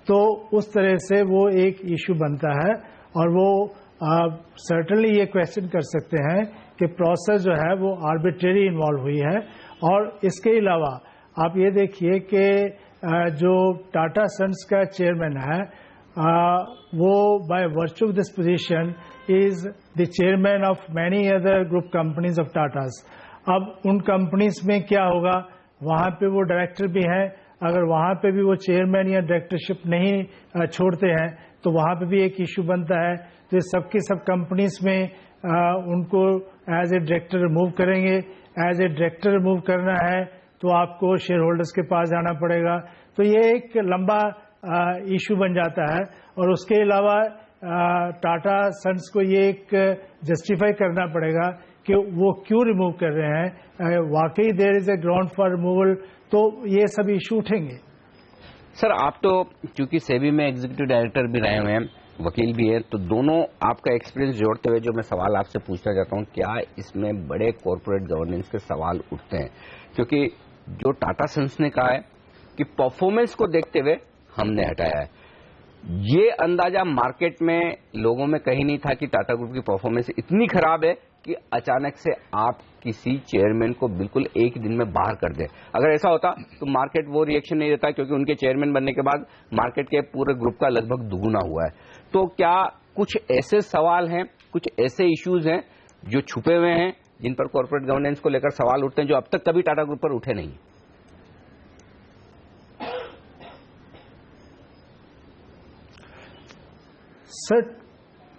तो उस तरह से वो एक इशू बनता है. और वो सर्टनली ये क्वेश्चन कर सकते हैं कि प्रोसेस जो है वो आर्बिट्रेरी इन्वॉल्व हुई है. और इसके अलावा आप ये देखिए कि जो टाटा सन्स का चेयरमैन है वो by virtue of this position is the chairman of many other group companies of Tatas. अब उन कंपनीज में क्या होगा, वहां पे वो डायरेक्टर भी हैं, अगर वहां पे भी वो चेयरमैन या डायरेक्टरशिप नहीं छोड़ते हैं तो वहां पे भी एक इशू बनता है. तो सबकी सब कंपनीज में उनको एज ए डायरेक्टर रिमूव करेंगे. एज ए डायरेक्टर रिमूव करना है तो आपको शेयर होल्डर्स के पास जाना पड़ेगा. तो ये एक लंबा इशू बन जाता है. और उसके अलावा टाटा सन्स को ये एक जस्टिफाई करना पड़ेगा कि वो क्यों रिमूव कर रहे हैं, वाकई there is a ground for removal. तो ये सब इशू उठेंगे. सर, आप तो क्योंकि सेबी में एग्जीक्यूटिव डायरेक्टर भी रहे हुए हैं, वकील भी है, तो दोनों आपका एक्सपीरियंस जोड़ते हुए जो मैं सवाल आपसे पूछना चाहता हूं, क्या इसमें बड़े कॉर्पोरेट गवर्नेंस के सवाल उठते हैं? क्योंकि जो टाटा सन्स ने कहा है कि परफॉर्मेंस को देखते हुए हमने हटाया है, ये अंदाजा मार्केट में लोगों में कहीं नहीं था कि टाटा ग्रुप की परफॉर्मेंस इतनी खराब है कि अचानक से आप किसी चेयरमैन को बिल्कुल एक दिन में बाहर कर दें. अगर ऐसा होता तो मार्केट वो रिएक्शन नहीं देता, क्योंकि उनके चेयरमैन बनने के बाद मार्केट के पूरे ग्रुप का लगभग दुगुना हुआ है. तो क्या कुछ ऐसे सवाल हैं, कुछ ऐसे इश्यूज हैं जो छुपे हुए हैं जिन पर कॉर्पोरेट गवर्नेंस को लेकर सवाल उठते हैं, जो अब तक कभी टाटा ग्रुप पर उठे नहीं?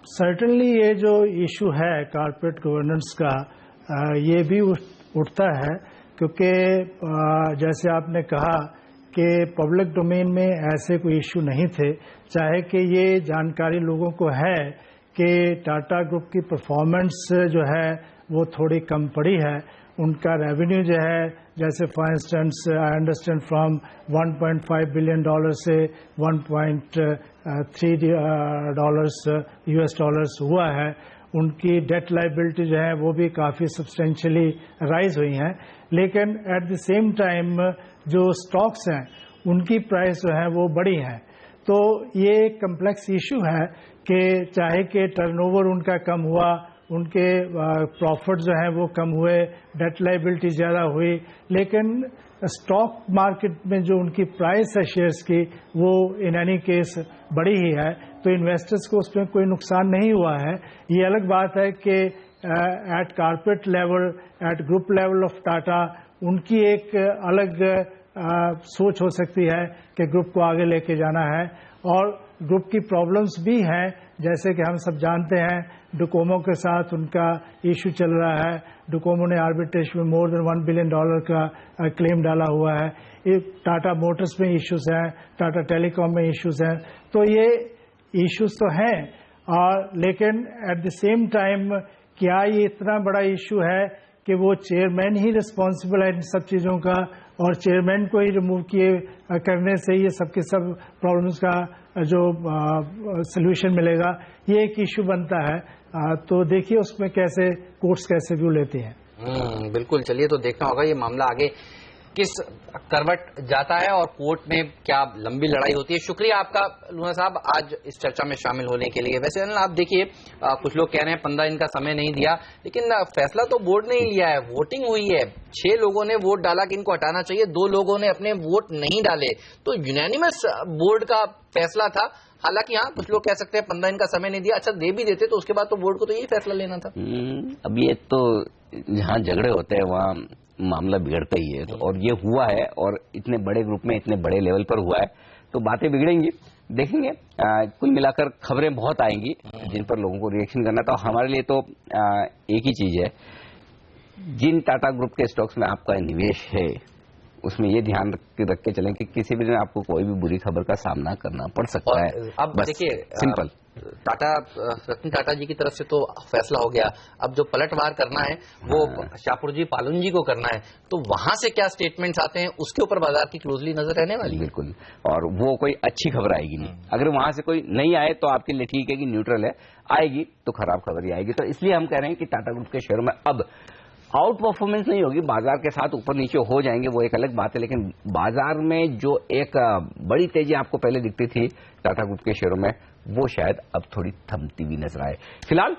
सर्टनली ये जो इशू है कॉर्पोरेट गवर्नेंस का, ये भी उठता है, क्योंकि जैसे आपने कहा कि पब्लिक डोमेन में ऐसे कोई इशू नहीं थे, चाहे कि ये जानकारी लोगों को है कि टाटा ग्रुप की परफॉर्मेंस जो है वो थोड़ी कम पड़ी है. उनका रेवेन्यू जो है, जैसे for instance I understand from $1.5 billion से 1.3 US डॉलर्स हुआ है. उनकी डेट लाइबिलिटी जो है वो भी काफ़ी सब्सटेंशियली राइज हुई हैं. लेकिन एट द सेम टाइम जो स्टॉक्स हैं उनकी प्राइस जो है वो बढ़ी हैं. तो ये एक कम्प्लेक्स इशू है कि चाहे कि टर्नओवर उनका कम हुआ, उनके प्रॉफिट जो है वो कम हुए, डेट लाइबिलिटी ज़्यादा हुई, लेकिन स्टॉक मार्केट में जो उनकी प्राइस है शेयर्स की वो इन एनी केस बढ़ी ही है. तो इन्वेस्टर्स को उसमें कोई नुकसान नहीं हुआ है. ये अलग बात है कि at corporate level, at group level of Tata, उनकी एक अलग सोच हो सकती है कि ग्रुप को आगे लेके जाना है। और ग्रुप की प्रॉब्लम्स भी हैं, जैसे कि हम सब जानते हैं डोकोमो के साथ उनका इशू चल रहा है। डोकोमो ने आर्बिट्रेशन में मोर देन $1 बिलियन का क्लेम डाला हुआ है। टाटा मोटर्स में इश्यूज हैं, टाटा टेलीकॉम में इश्यूज हैं। तो ये इश्यूज तो हैं, और लेकिन एट द सेम टाइम क्या ये इतना बड़ा इशू है कि वो चेयरमैन ही रिस्पॉन्सिबल है इन सब चीज़ों का, और चेयरमैन को ही रिमूव किए करने से ये सब के सब प्रॉब्लम्स का जो सल्यूशन मिलेगा, ये एक इशू बनता है। तो देखिए उसमें कैसे कोर्ट्स कैसे व्यू लेती हैं। बिल्कुल, चलिए तो देखना होगा ये मामला आगे किस करवट जाता है और कोर्ट में क्या लंबी लड़ाई होती है। शुक्रिया आपका लूना साहब आज इस चर्चा में शामिल होने के लिए। वैसे अनिल आप देखिए, कुछ लोग कह रहे हैं 15 दिन का समय नहीं दिया, लेकिन फैसला तो बोर्ड ने ही लिया है, वोटिंग हुई है। 6 लोगों ने वोट डाला कि इनको हटाना चाहिए, 2 लोगों ने अपने वोट नहीं डाले, तो यूनानिमस बोर्ड का फैसला था। हालांकि हाँ, कुछ लोग कह सकते हैं 15 दिन का समय नहीं दिया, अच्छा दे भी देते तो उसके बाद तो बोर्ड को तो यही फैसला लेना था। अब ये तो जहाँ झगड़े होते हैं वहाँ मामला बिगड़ता ही है, तो और ये हुआ है, और इतने बड़े ग्रुप में इतने बड़े लेवल पर हुआ है, तो बातें बिगड़ेंगी। देखेंगे, कुल मिलाकर खबरें बहुत आएंगी जिन पर लोगों को रिएक्शन करना। तो हमारे लिए तो एक ही चीज है, जिन टाटा ग्रुप के स्टॉक्स में आपका निवेश है उसमें ये ध्यान रख के चलें कि किसी भी दिन आपको कोई भी बुरी खबर का सामना करना पड़ सकता है। अब देखिए, सिंपल रतन टाटा जी की तरफ से तो फैसला हो गया, अब जो पलटवार करना है वो शाहपुर जी पालुन जी को करना है, तो वहां से क्या स्टेटमेंट्स आते हैं उसके ऊपर बाजार की क्लोजली नजर रहने वाली। बिल्कुल, और वो कोई अच्छी खबर आएगी नहीं। अगर वहां से कोई नहीं आए तो आपके लिए ठीक है कि न्यूट्रल है, आएगी तो खराब खबर ही आएगी। तो इसलिए हम कह रहे हैं कि टाटा ग्रुप के शेयरों में अब आउट परफॉर्मेंस नहीं होगी, बाजार के साथ ऊपर नीचे हो जाएंगे, वो एक अलग बात है, लेकिन बाजार में जो एक बड़ी तेजी आपको पहले दिखती थी टाटा ग्रुप के शेयरों में, वो शायद अब थोड़ी थमती हुई नजर आए। फिलहाल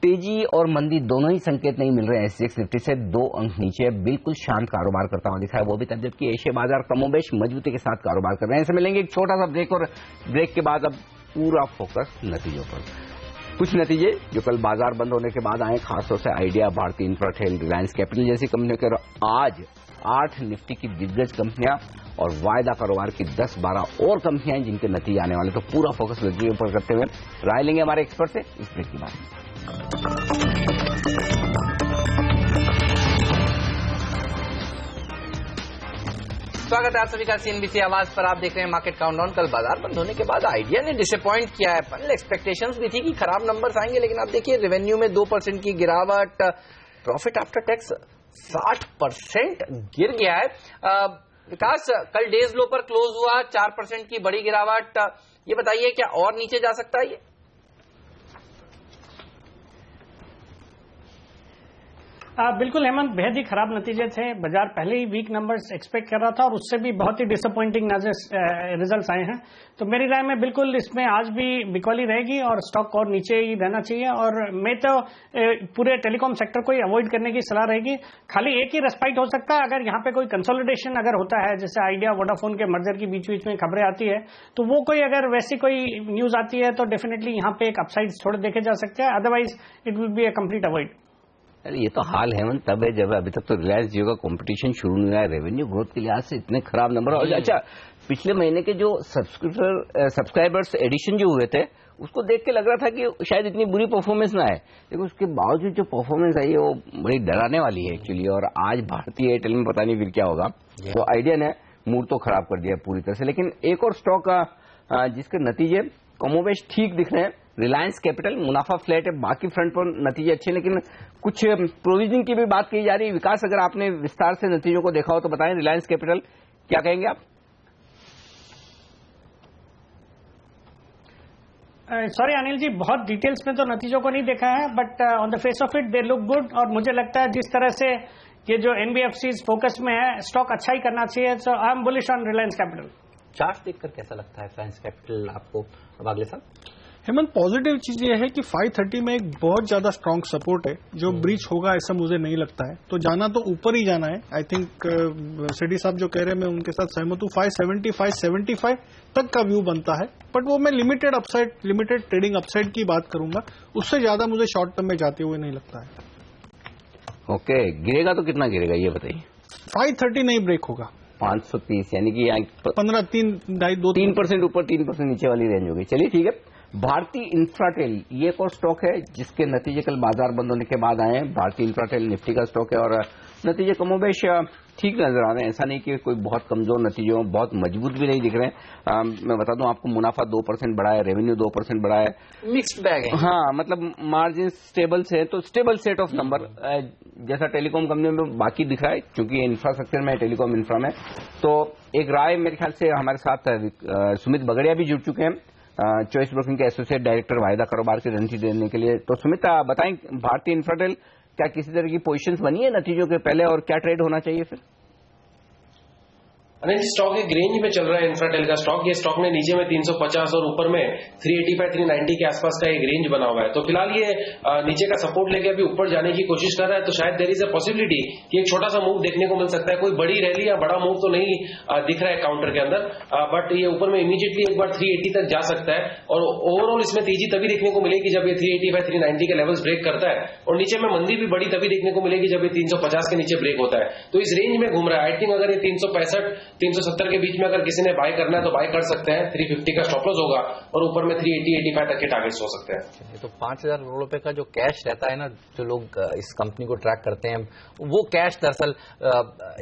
तेजी और मंदी दोनों ही संकेत नहीं मिल रहे हैं। SGX निफ्टी से 2 अंक नीचे बिल्कुल शांत कारोबार करता हुआ दिखा है, वो भी तब जबकि एशिया बाजार कमोबेश मजबूती के साथ कारोबार कर रहे हैं। ऐसे मिलेंगे एक छोटा सा ब्रेक, और ब्रेक के बाद अब पूरा फोकस नतीजों पर। कुछ नतीजे जो कल बाजार बंद होने के बाद आए, खासतौर से आइडिया, भारतीय इंफ्राटेल, रिलायंस कैपिटल जैसी कंपनियों के, आज 8 निफ्टी की दिग्गज कंपनियां और वायदा कारोबार की 10-12 और कंपनियां जिनके नतीजे आने वाले। तो पूरा फोकस नतीजों पर करते हुए राय लेंगे हमारे एक्सपर्ट से इस ब्रेक के बाद। स्वागत है आप सभी का CNBC आवाज पर। आप देख रहे हैं मार्केट काउंटडाउन। कल बाजार बंद होने के बाद आइडिया ने डिसअपॉइंट किया है। पहले एक्सपेक्टेशंस भी थी कि खराब नंबर्स आएंगे, लेकिन आप देखिए रेवेन्यू में 2% की गिरावट, प्रॉफिट आफ्टर टैक्स 60% गिर गया है। विकास, कल डेज लो पर क्लोज हुआ, 4% की बड़ी गिरावट। ये बताइए क्या और नीचे जा सकता है ये? बिल्कुल हेमंत, बेहद ही खराब नतीजे थे। बाजार पहले ही वीक नंबर्स एक्सपेक्ट कर रहा था और उससे भी बहुत ही डिसअपॉइंटिंग रिजल्ट्स आए हैं। तो मेरी राय में बिल्कुल इसमें आज भी बिकवाली रहेगी और स्टॉक और नीचे ही रहना चाहिए, और मैं तो पूरे टेलीकॉम सेक्टर को ही अवॉइड करने की सलाह रहेगी। खाली एक ही रेस्पाइट हो सकता है, अगर यहाँ पे कोई कंसोलिडेशन अगर होता है, जैसे आइडिया वोडाफोन के मर्जर की बीच बीच में खबरें आती है, तो वो कोई अगर वैसी कोई न्यूज आती है तो डेफिनेटली यहाँ पे एक अपसाइड थोड़े देखे जा सकते हैं, otherwise it will be A complete avoid. अरे ये तो हाल है तब है जब अभी तक तो रिलायंस जियो का कंपटीशन शुरू नहीं हुआ है। रेवेन्यू ग्रोथ के लिहाज से इतने खराब नंबर। और अच्छा, पिछले महीने के जो सब्सक्राइबर्स एडिशन जो हुए थे उसको देख के लग रहा था कि शायद इतनी बुरी परफॉर्मेंस ना आए, लेकिन उसके बावजूद जो परफॉर्मेंस आई है वो बड़ी डराने वाली है एक्चुअली। और आज भारतीय एयरटेल में पता नहीं फिर क्या होगा। तो आइडिया ने मूड तो खराब कर दिया पूरी तरह से। लेकिन एक और स्टॉक जिसके नतीजे कमोबेश ठीक दिख रहे हैं, रिलायंस कैपिटल, मुनाफा फ्लैट है, बाकी फ्रंट पर नतीजे अच्छे, लेकिन कुछ प्रोविजनिंग की भी बात की जा रही है। विकास, अगर आपने विस्तार से नतीजों को देखा हो तो बताएं, रिलायंस कैपिटल क्या कहेंगे आप? सॉरी अनिल जी, बहुत डिटेल्स में तो नतीजों को नहीं देखा है, but on the face of it they look good. और मुझे लगता है जिस तरह से ये जो NBFCs फोकस में है, स्टॉक अच्छा ही करना चाहिए। So I am bullish on Reliance Capital. Chart देखकर कैसा लगता है रिलायंस कैपिटल आपको अगले साल? हेमंत, पॉजिटिव चीज ये है कि 530 में एक बहुत ज्यादा स्ट्रांग सपोर्ट है जो ब्रीच होगा ऐसा मुझे नहीं लगता है। तो जाना तो ऊपर ही जाना है। आई थिंक सेठी साहब जो कह रहे हैं मैं उनके साथ सहमत हूं। 570 575 तक का व्यू बनता है, बट वो मैं limited upside, limited trading upside की बात करूंगा। उससे ज्यादा मुझे शॉर्ट टर्म में जाते हुए नहीं लगता है। ओके, गिरेगा तो कितना गिरेगा ये बताइए। 530 नहीं ब्रेक होगा। 530 यानी कि 3% ऊपर 3% नीचे वाली रेंज होगी। चलिए ठीक है। भारतीय इंफ्राटेल ये एक और स्टॉक है जिसके नतीजे कल बाजार बंद होने के बाद आए हैं। भारतीय इंफ्राटेल निफ्टी का स्टॉक है और नतीजे कमोबेश ठीक नजर आ रहे हैं। ऐसा नहीं कि कोई बहुत कमजोर नतीजे हो, बहुत मजबूत भी नहीं दिख रहे हैं। मैं बता दूं आपको, मुनाफा 2% बढ़ा है, रेवेन्यू 2% बढ़ा है, मिक्स्ड बैग है। हाँ, मतलब मार्जिन स्टेबल से, तो स्टेबल सेट ऑफ नंबर जैसा टेलीकॉम कंपनी में बाकी दिख रहा है, क्योंकि इंफ्रास्ट्रक्चर में टेलीकॉम इंफ्रा में। तो एक राय मेरे ख्याल से हमारे साथ सुमित बगड़िया भी जुड़ चुके हैं, चॉइस ब्रोकिंग के एसोसिएट डायरेक्टर वायदा कारोबार की रणनीति देने के लिए। तो सुमित बताएं, भारतीय इंफ्राटेल क्या किसी तरह की पोजीशंस बनी है नतीजों के पहले और क्या ट्रेड होना चाहिए फिर? अनिल, स्टॉक एक रेंज में चल रहा है इंफ्राटेल का स्टॉक। ये स्टॉक ने नीचे में 350 और ऊपर में 385 390 के आसपास का एक रेंज बना हुआ है। तो फिलहाल ये नीचे का सपोर्ट लेके अभी ऊपर जाने की कोशिश कर रहा है। तो शायद देयर इज अ पॉसिबिलिटी कि एक छोटा सा मूव देखने को मिल सकता है। कोई बड़ी रैली या बड़ा मूव तो नहीं दिख रहा है काउंटर के अंदर, बट ये ऊपर में इमीडिएटली एक बार 380 तक जा सकता है। और ओवरऑल इसमें तेजी तभी देखने को मिलेगी जब ये 385 390 के लेवल्स ब्रेक करता है, और नीचे में मंदी भी बड़ी तभी देखने को मिलेगी जब ये 350 के नीचे ब्रेक होता है। तो इस रेंज में घूम रहा है। आई थिंक अगर ये 365 370 के बीच में अगर किसी ने बाय करना है तो बाय कर सकते हैं। 350 का स्टॉप लॉस होगा और ऊपर में 380 85 तक के टारगेट्स हो सकते हैं। तो 5,000 करोड़ रुपए का जो कैश रहता है ना, जो लोग इस कंपनी को ट्रैक करते हैं, वो कैश दरअसल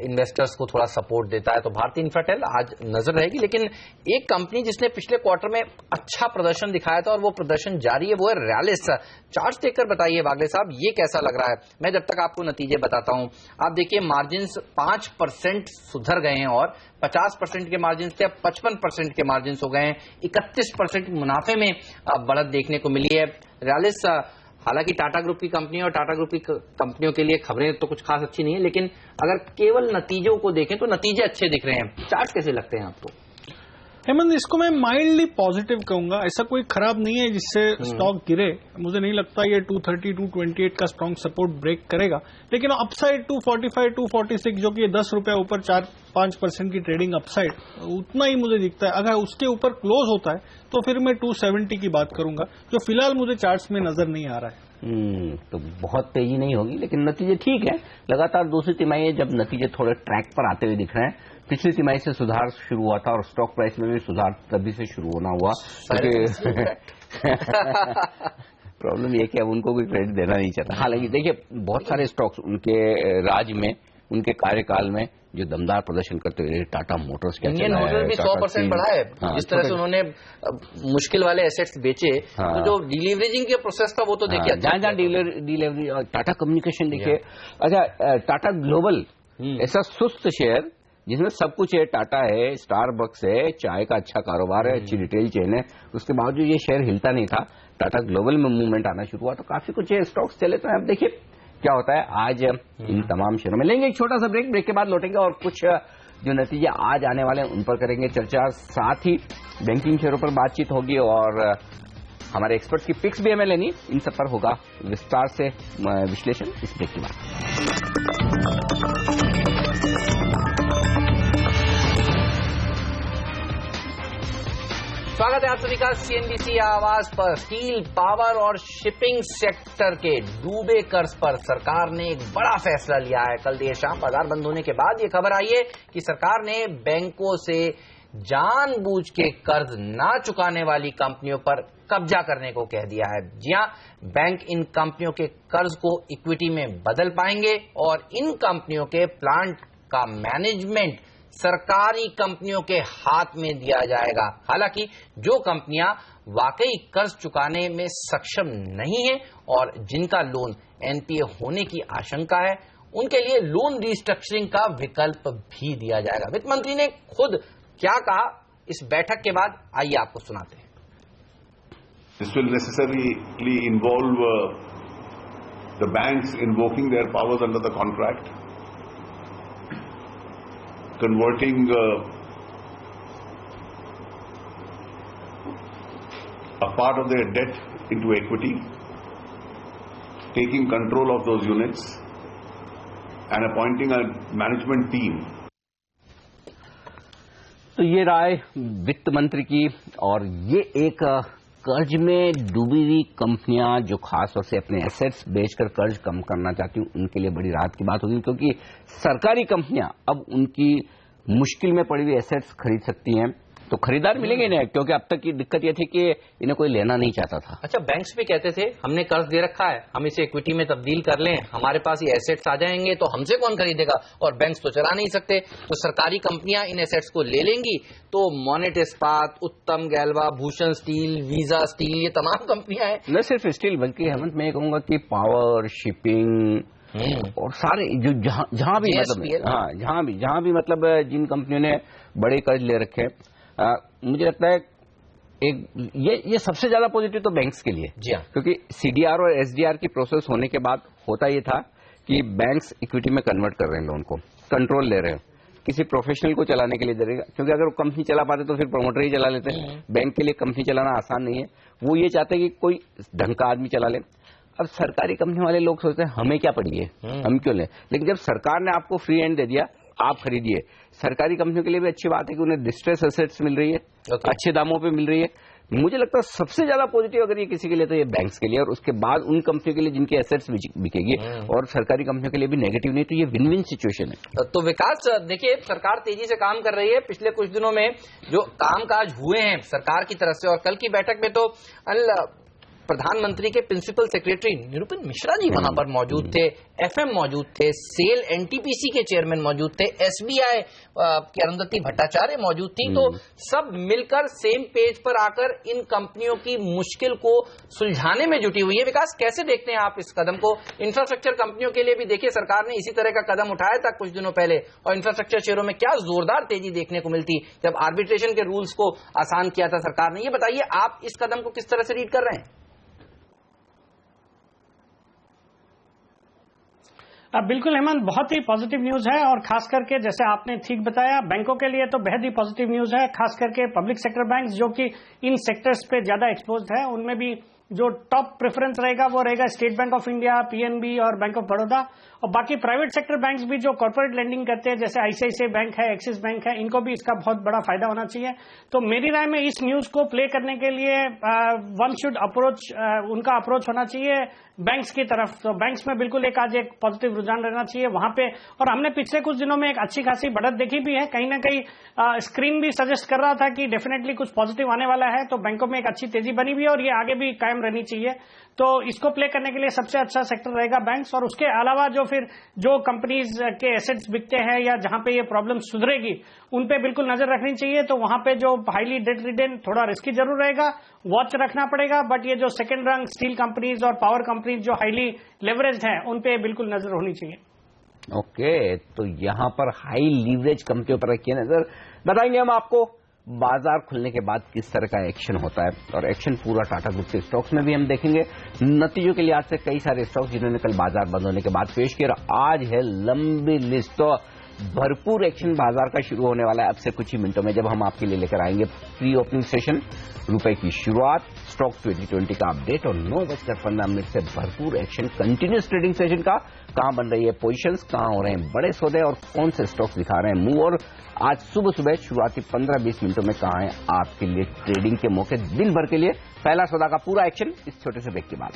इन्वेस्टर्स को थोड़ा सपोर्ट देता है। तो भारतीय इंफ्राटेल आज नजर रहेगी। लेकिन एक कंपनी जिसने पिछले क्वार्टर में अच्छा प्रदर्शन दिखाया था और वो प्रदर्शन जारी है, वो है रैलिस। चार्ट देखकर बताइए वागले साहब, ये कैसा लग रहा है? मैं जब तक आपको नतीजे बताता हूं, आप देखिए मार्जिन 5% सुधर गए हैं और 50% के मार्जिन से अब 55% के मार्जिन हो गए हैं। 31% मुनाफे में बढ़त देखने को मिली है। रैलिस हालांकि टाटा ग्रुप की कंपनी और टाटा ग्रुप की कंपनियों के लिए खबरें तो कुछ खास अच्छी नहीं है, लेकिन अगर केवल नतीजों को देखें तो नतीजे अच्छे दिख रहे हैं। चार्ट कैसे लगते हैं आपको? हेमंत, इसको मैं माइल्डली पॉजिटिव कहूंगा। ऐसा कोई खराब नहीं है जिससे स्टॉक गिरे। मुझे नहीं लगता ये 230 228 का स्ट्रॉन्ग सपोर्ट ब्रेक करेगा, लेकिन अपसाइड 245 246 जो कि 10 रुपया ऊपर 4-5% की ट्रेडिंग अपसाइड, उतना ही मुझे दिखता है। अगर उसके ऊपर क्लोज होता है तो फिर मैं 270 की बात करूंगा, जो फिलहाल मुझे चार्ट्स में नजर नहीं आ रहा है। तो बहुत तेजी नहीं होगी, लेकिन नतीजे ठीक है। लगातार दूसरी तिमाही जब नतीजे थोड़े ट्रैक पर आते हुए दिख रहे हैं। पिछली तिमाही से सुधार शुरू हुआ था और स्टॉक प्राइस में भी सुधार तभी से शुरू होना हुआ। प्रॉब्लम ये कि अब उनको कोई क्रेडिट देना नहीं चाहता। हालांकि देखिए, बहुत सारे स्टॉक्स उनके राज में, उनके कार्यकाल में जो दमदार प्रदर्शन करते हुए, टाटा मोटर्स के इंडियन मोटर्स भी 100% बढ़ा है। हाँ, जिस तरह से उन्होंने मुश्किल वाले एसेट्स बेचे, हाँ, तो जो डिलीवरेजिंग के प्रोसेस था वो तो देखिए, जहां जहां डिलीवरी। और टाटा कम्युनिकेशन देखिए। अच्छा, टाटा ग्लोबल ऐसा सुस्त शेयर जिसमें सब कुछ है, टाटा है, स्टारबक्स है, चाय का अच्छा कारोबार है, अच्छी रिटेल चेन है, उसके बावजूद ये शेयर हिलता नहीं था। टाटा ग्लोबल में मूवमेंट आना शुरू हुआ तो काफी कुछ स्टॉक्स चले। तो अब देखिए क्या होता है। आज इन तमाम शेयरों में लेंगे एक छोटा सा ब्रेक के बाद लौटेंगे और कुछ जो नतीजे आज आने वाले हैं उन पर करेंगे चर्चा। साथ ही बैंकिंग शेयरों पर बातचीत होगी और हमारे एक्सपर्ट्स की पिक्स भी हमें लेनी, इन सब पर होगा विस्तार से विश्लेषण इस ब्रेक के बाद। स्वागत है आप सभी का सीएनबीसी आवाज पर। स्टील, पावर और शिपिंग सेक्टर के डूबे कर्ज पर सरकार ने एक बड़ा फैसला लिया है। कल देर शाम बाजार बंद होने के बाद ये खबर आई है कि सरकार ने बैंकों से जानबूझ के कर्ज ना चुकाने वाली कंपनियों पर कब्जा करने को कह दिया है। जी हां, बैंक इन कंपनियों के कर्ज को इक्विटी में बदल पाएंगे और इन कंपनियों के प्लांट का मैनेजमेंट सरकारी कंपनियों के हाथ में दिया जाएगा। हालांकि जो कंपनियां वाकई कर्ज चुकाने में सक्षम नहीं है और जिनका लोन एनपीए होने की आशंका है, उनके लिए लोन रिस्ट्रक्चरिंग का विकल्प भी दिया जाएगा। वित्त मंत्री ने खुद क्या कहा इस बैठक के बाद, आइए आपको सुनाते हैं। This will necessarily involve the banks invoking their powers under the contract, converting a part of their debt into equity, taking control of those units and appointing a management team. तो ये राय वित्त मंत्री की, और ये एक कर्ज में डूबी हुई कंपनियां जो खास तौर से अपने एसेट्स बेचकर कर्ज कम करना चाहती हूं, उनके लिए बड़ी राहत की बात होगी, क्योंकि सरकारी कंपनियां अब उनकी मुश्किल में पड़ी हुई एसेट्स खरीद सकती हैं, तो खरीदार मिलेंगे नहीं, क्योंकि अब तक की दिक्कत यह थी कि इन्हें कोई लेना नहीं चाहता था। अच्छा, बैंक्स भी कहते थे हमने कर्ज दे रखा है, हम इसे इक्विटी में तब्दील कर लें, हमारे पास ये एसेट्स आ जाएंगे तो हमसे कौन खरीदेगा, और बैंक्स तो चला नहीं सकते, तो सरकारी कंपनियां इन एसेट्स को ले लेंगी, तो मोनेट इस्पात, उत्तम गैल्वा, भूषण स्टील, वीजा स्टील, ये तमाम कंपनियां हैं। न सिर्फ स्टील बल्कि हेमंत, मैं कहूंगा कि पावर, शिपिंग और सारे जो जहां भी मतलब, हाँ जहां भी मतलब जिन कंपनियों ने बड़े कर्ज ले रखे, मुझे लगता है एक ये सबसे ज्यादा पॉजिटिव तो बैंक्स के लिए, जी हाँ, क्योंकि सीडीआर और एसडीआर की प्रोसेस होने के बाद होता ये था कि बैंक्स इक्विटी में कन्वर्ट कर रहे हैं लोन को, कंट्रोल ले रहे हैं, किसी प्रोफेशनल को चलाने के लिए दे रहे हैं, क्योंकि अगर वो कंपनी चला पाते तो फिर प्रमोटर ही चला लेते हैं। बैंक के लिए कंपनी चलाना आसान नहीं है, वो ये चाहते हैं कि कोई ढंग का आदमी चला ले। अब सरकारी कंपनी वाले लोग सोचते हैं हमें क्या पड़ी है, हम क्यों लें, लेकिन जब सरकार ने आपको फ्री हैंड दे दिया, आप खरीदिए। सरकारी कंपनियों के लिए भी अच्छी बात है कि उन्हें डिस्ट्रेस एसेट्स मिल रही है, अच्छे दामों पे मिल रही है। मुझे लगता है सबसे ज्यादा पॉजिटिव अगर ये किसी के लिए तो ये बैंक्स के लिए, और उसके बाद उन कंपनियों के लिए जिनकी एसेट्स बिकेगी, और सरकारी कंपनियों के लिए भी नेगेटिव नहीं, तो ये विन विन सिचुएशन है। तो विकास, देखिए सरकार तेजी से काम कर रही है, पिछले कुछ दिनों में जो कामकाज हुए हैं सरकार की तरफ से, और कल की बैठक में तो प्रधानमंत्री के प्रिंसिपल सेक्रेटरी निरुपम मिश्रा जी वहां पर मौजूद थे, एफएम मौजूद थे, सेल एनटीपीसी के चेयरमैन मौजूद थे, एसबीआई की अरुंधति भट्टाचार्य मौजूद थी, तो सब मिलकर सेम पेज पर आकर इन कंपनियों की मुश्किल को सुलझाने में जुटी हुई है। विकास, कैसे देखते हैं आप इस कदम को? इंफ्रास्ट्रक्चर कंपनियों के लिए भी देखिए सरकार ने इसी तरह का कदम उठाया था कुछ दिनों पहले, और इंफ्रास्ट्रक्चर शेयरों में क्या जोरदार तेजी देखने को मिलती जब आर्बिट्रेशन के रूल्स को आसान किया था सरकार ने। ये बताइए आप इस कदम को किस तरह से रीड कर रहे हैं? बिल्कुल हेमंत, बहुत ही पॉजिटिव न्यूज है, और खास करके जैसे आपने ठीक बताया, बैंकों के लिए तो बेहद ही पॉजिटिव न्यूज है, खास करके पब्लिक सेक्टर बैंक्स जो कि इन सेक्टर्स पे ज्यादा एक्सपोज्ड है, उनमें भी जो टॉप प्रेफरेंस रहेगा वो रहेगा state bank of India, PNB और बैंक ऑफ बड़ौदा, और बाकी प्राइवेट सेक्टर बैंक्स भी जो कॉर्पोरेट लेंडिंग करते हैं जैसे आईसीआईसीआई बैंक है, एक्सिस बैंक है, इनको भी इसका बहुत बड़ा फायदा होना चाहिए। तो मेरी राय में इस न्यूज को प्ले करने के लिए वन शुड अप्रोच, उनका अप्रोच होना चाहिए बैंक्स की तरफ। तो बैंक्स में बिल्कुल आज एक पॉजिटिव रुझान रहना चाहिए वहां पे, और हमने पिछले कुछ दिनों में एक अच्छी खासी बढ़त देखी भी है, कहीं ना कहीं स्क्रीन भी सजेस्ट कर रहा था कि डेफिनेटली कुछ पॉजिटिव आने वाला है, तो बैंकों में एक अच्छी तेजी बनी हुई है और ये आगे भी कायम रहनी चाहिए। तो इसको प्ले करने के लिए सबसे अच्छा सेक्टर रहेगा बैंक्स, और उसके अलावा जो कंपनीज के एसेट्स बिकते हैं या जहां पे ये प्रॉब्लम सुधरेगी उन पे बिल्कुल नजर रखनी चाहिए। तो वहां पे जो हाईली डेट रिडेन थोड़ा रिस्की जरूर रहेगा, वॉच रखना पड़ेगा, बट ये जो सेकंड रंग स्टील कंपनीज और पावर कंपनीज जो हाईली लेवरेज हैं उन पे बिल्कुल नजर होनी चाहिए। ओके, तो यहां पर हाई लीवरेज कंपनियों पर रखिए नजर। बताएंगे हम आपको बाजार खुलने के बाद किस तरह का एक्शन होता है, और एक्शन पूरा टाटा ग्रुप के स्टॉक्स में भी हम देखेंगे। नतीजों के लिहाज से कई सारे स्टॉक्स जिन्होंने कल बाजार बंद होने के बाद पेश किया, आज है लंबी लिस्ट, तो भरपूर एक्शन बाजार का शुरू होने वाला है अब से कुछ ही मिनटों में, जब हम आपके लिए लेकर आएंगे प्री ओपनिंग सेशन, रुपए की शुरुआत, स्टॉक 2020 का अपडेट, और 9:15 से भरपूर एक्शन कंटिन्यूस ट्रेडिंग सेशन का। कहां बन रही है पोजीशंस, कहां हो रहे हैं बड़े सौदे, और कौन से स्टॉक्स दिखा रहे हैं मूव, और आज सुबह शुरुआती 15-20 मिनटों में कहां है आपके लिए ट्रेडिंग के मौके दिन भर के लिए। पहला सौदा का पूरा एक्शन इस छोटे से ब्रेक के बाद।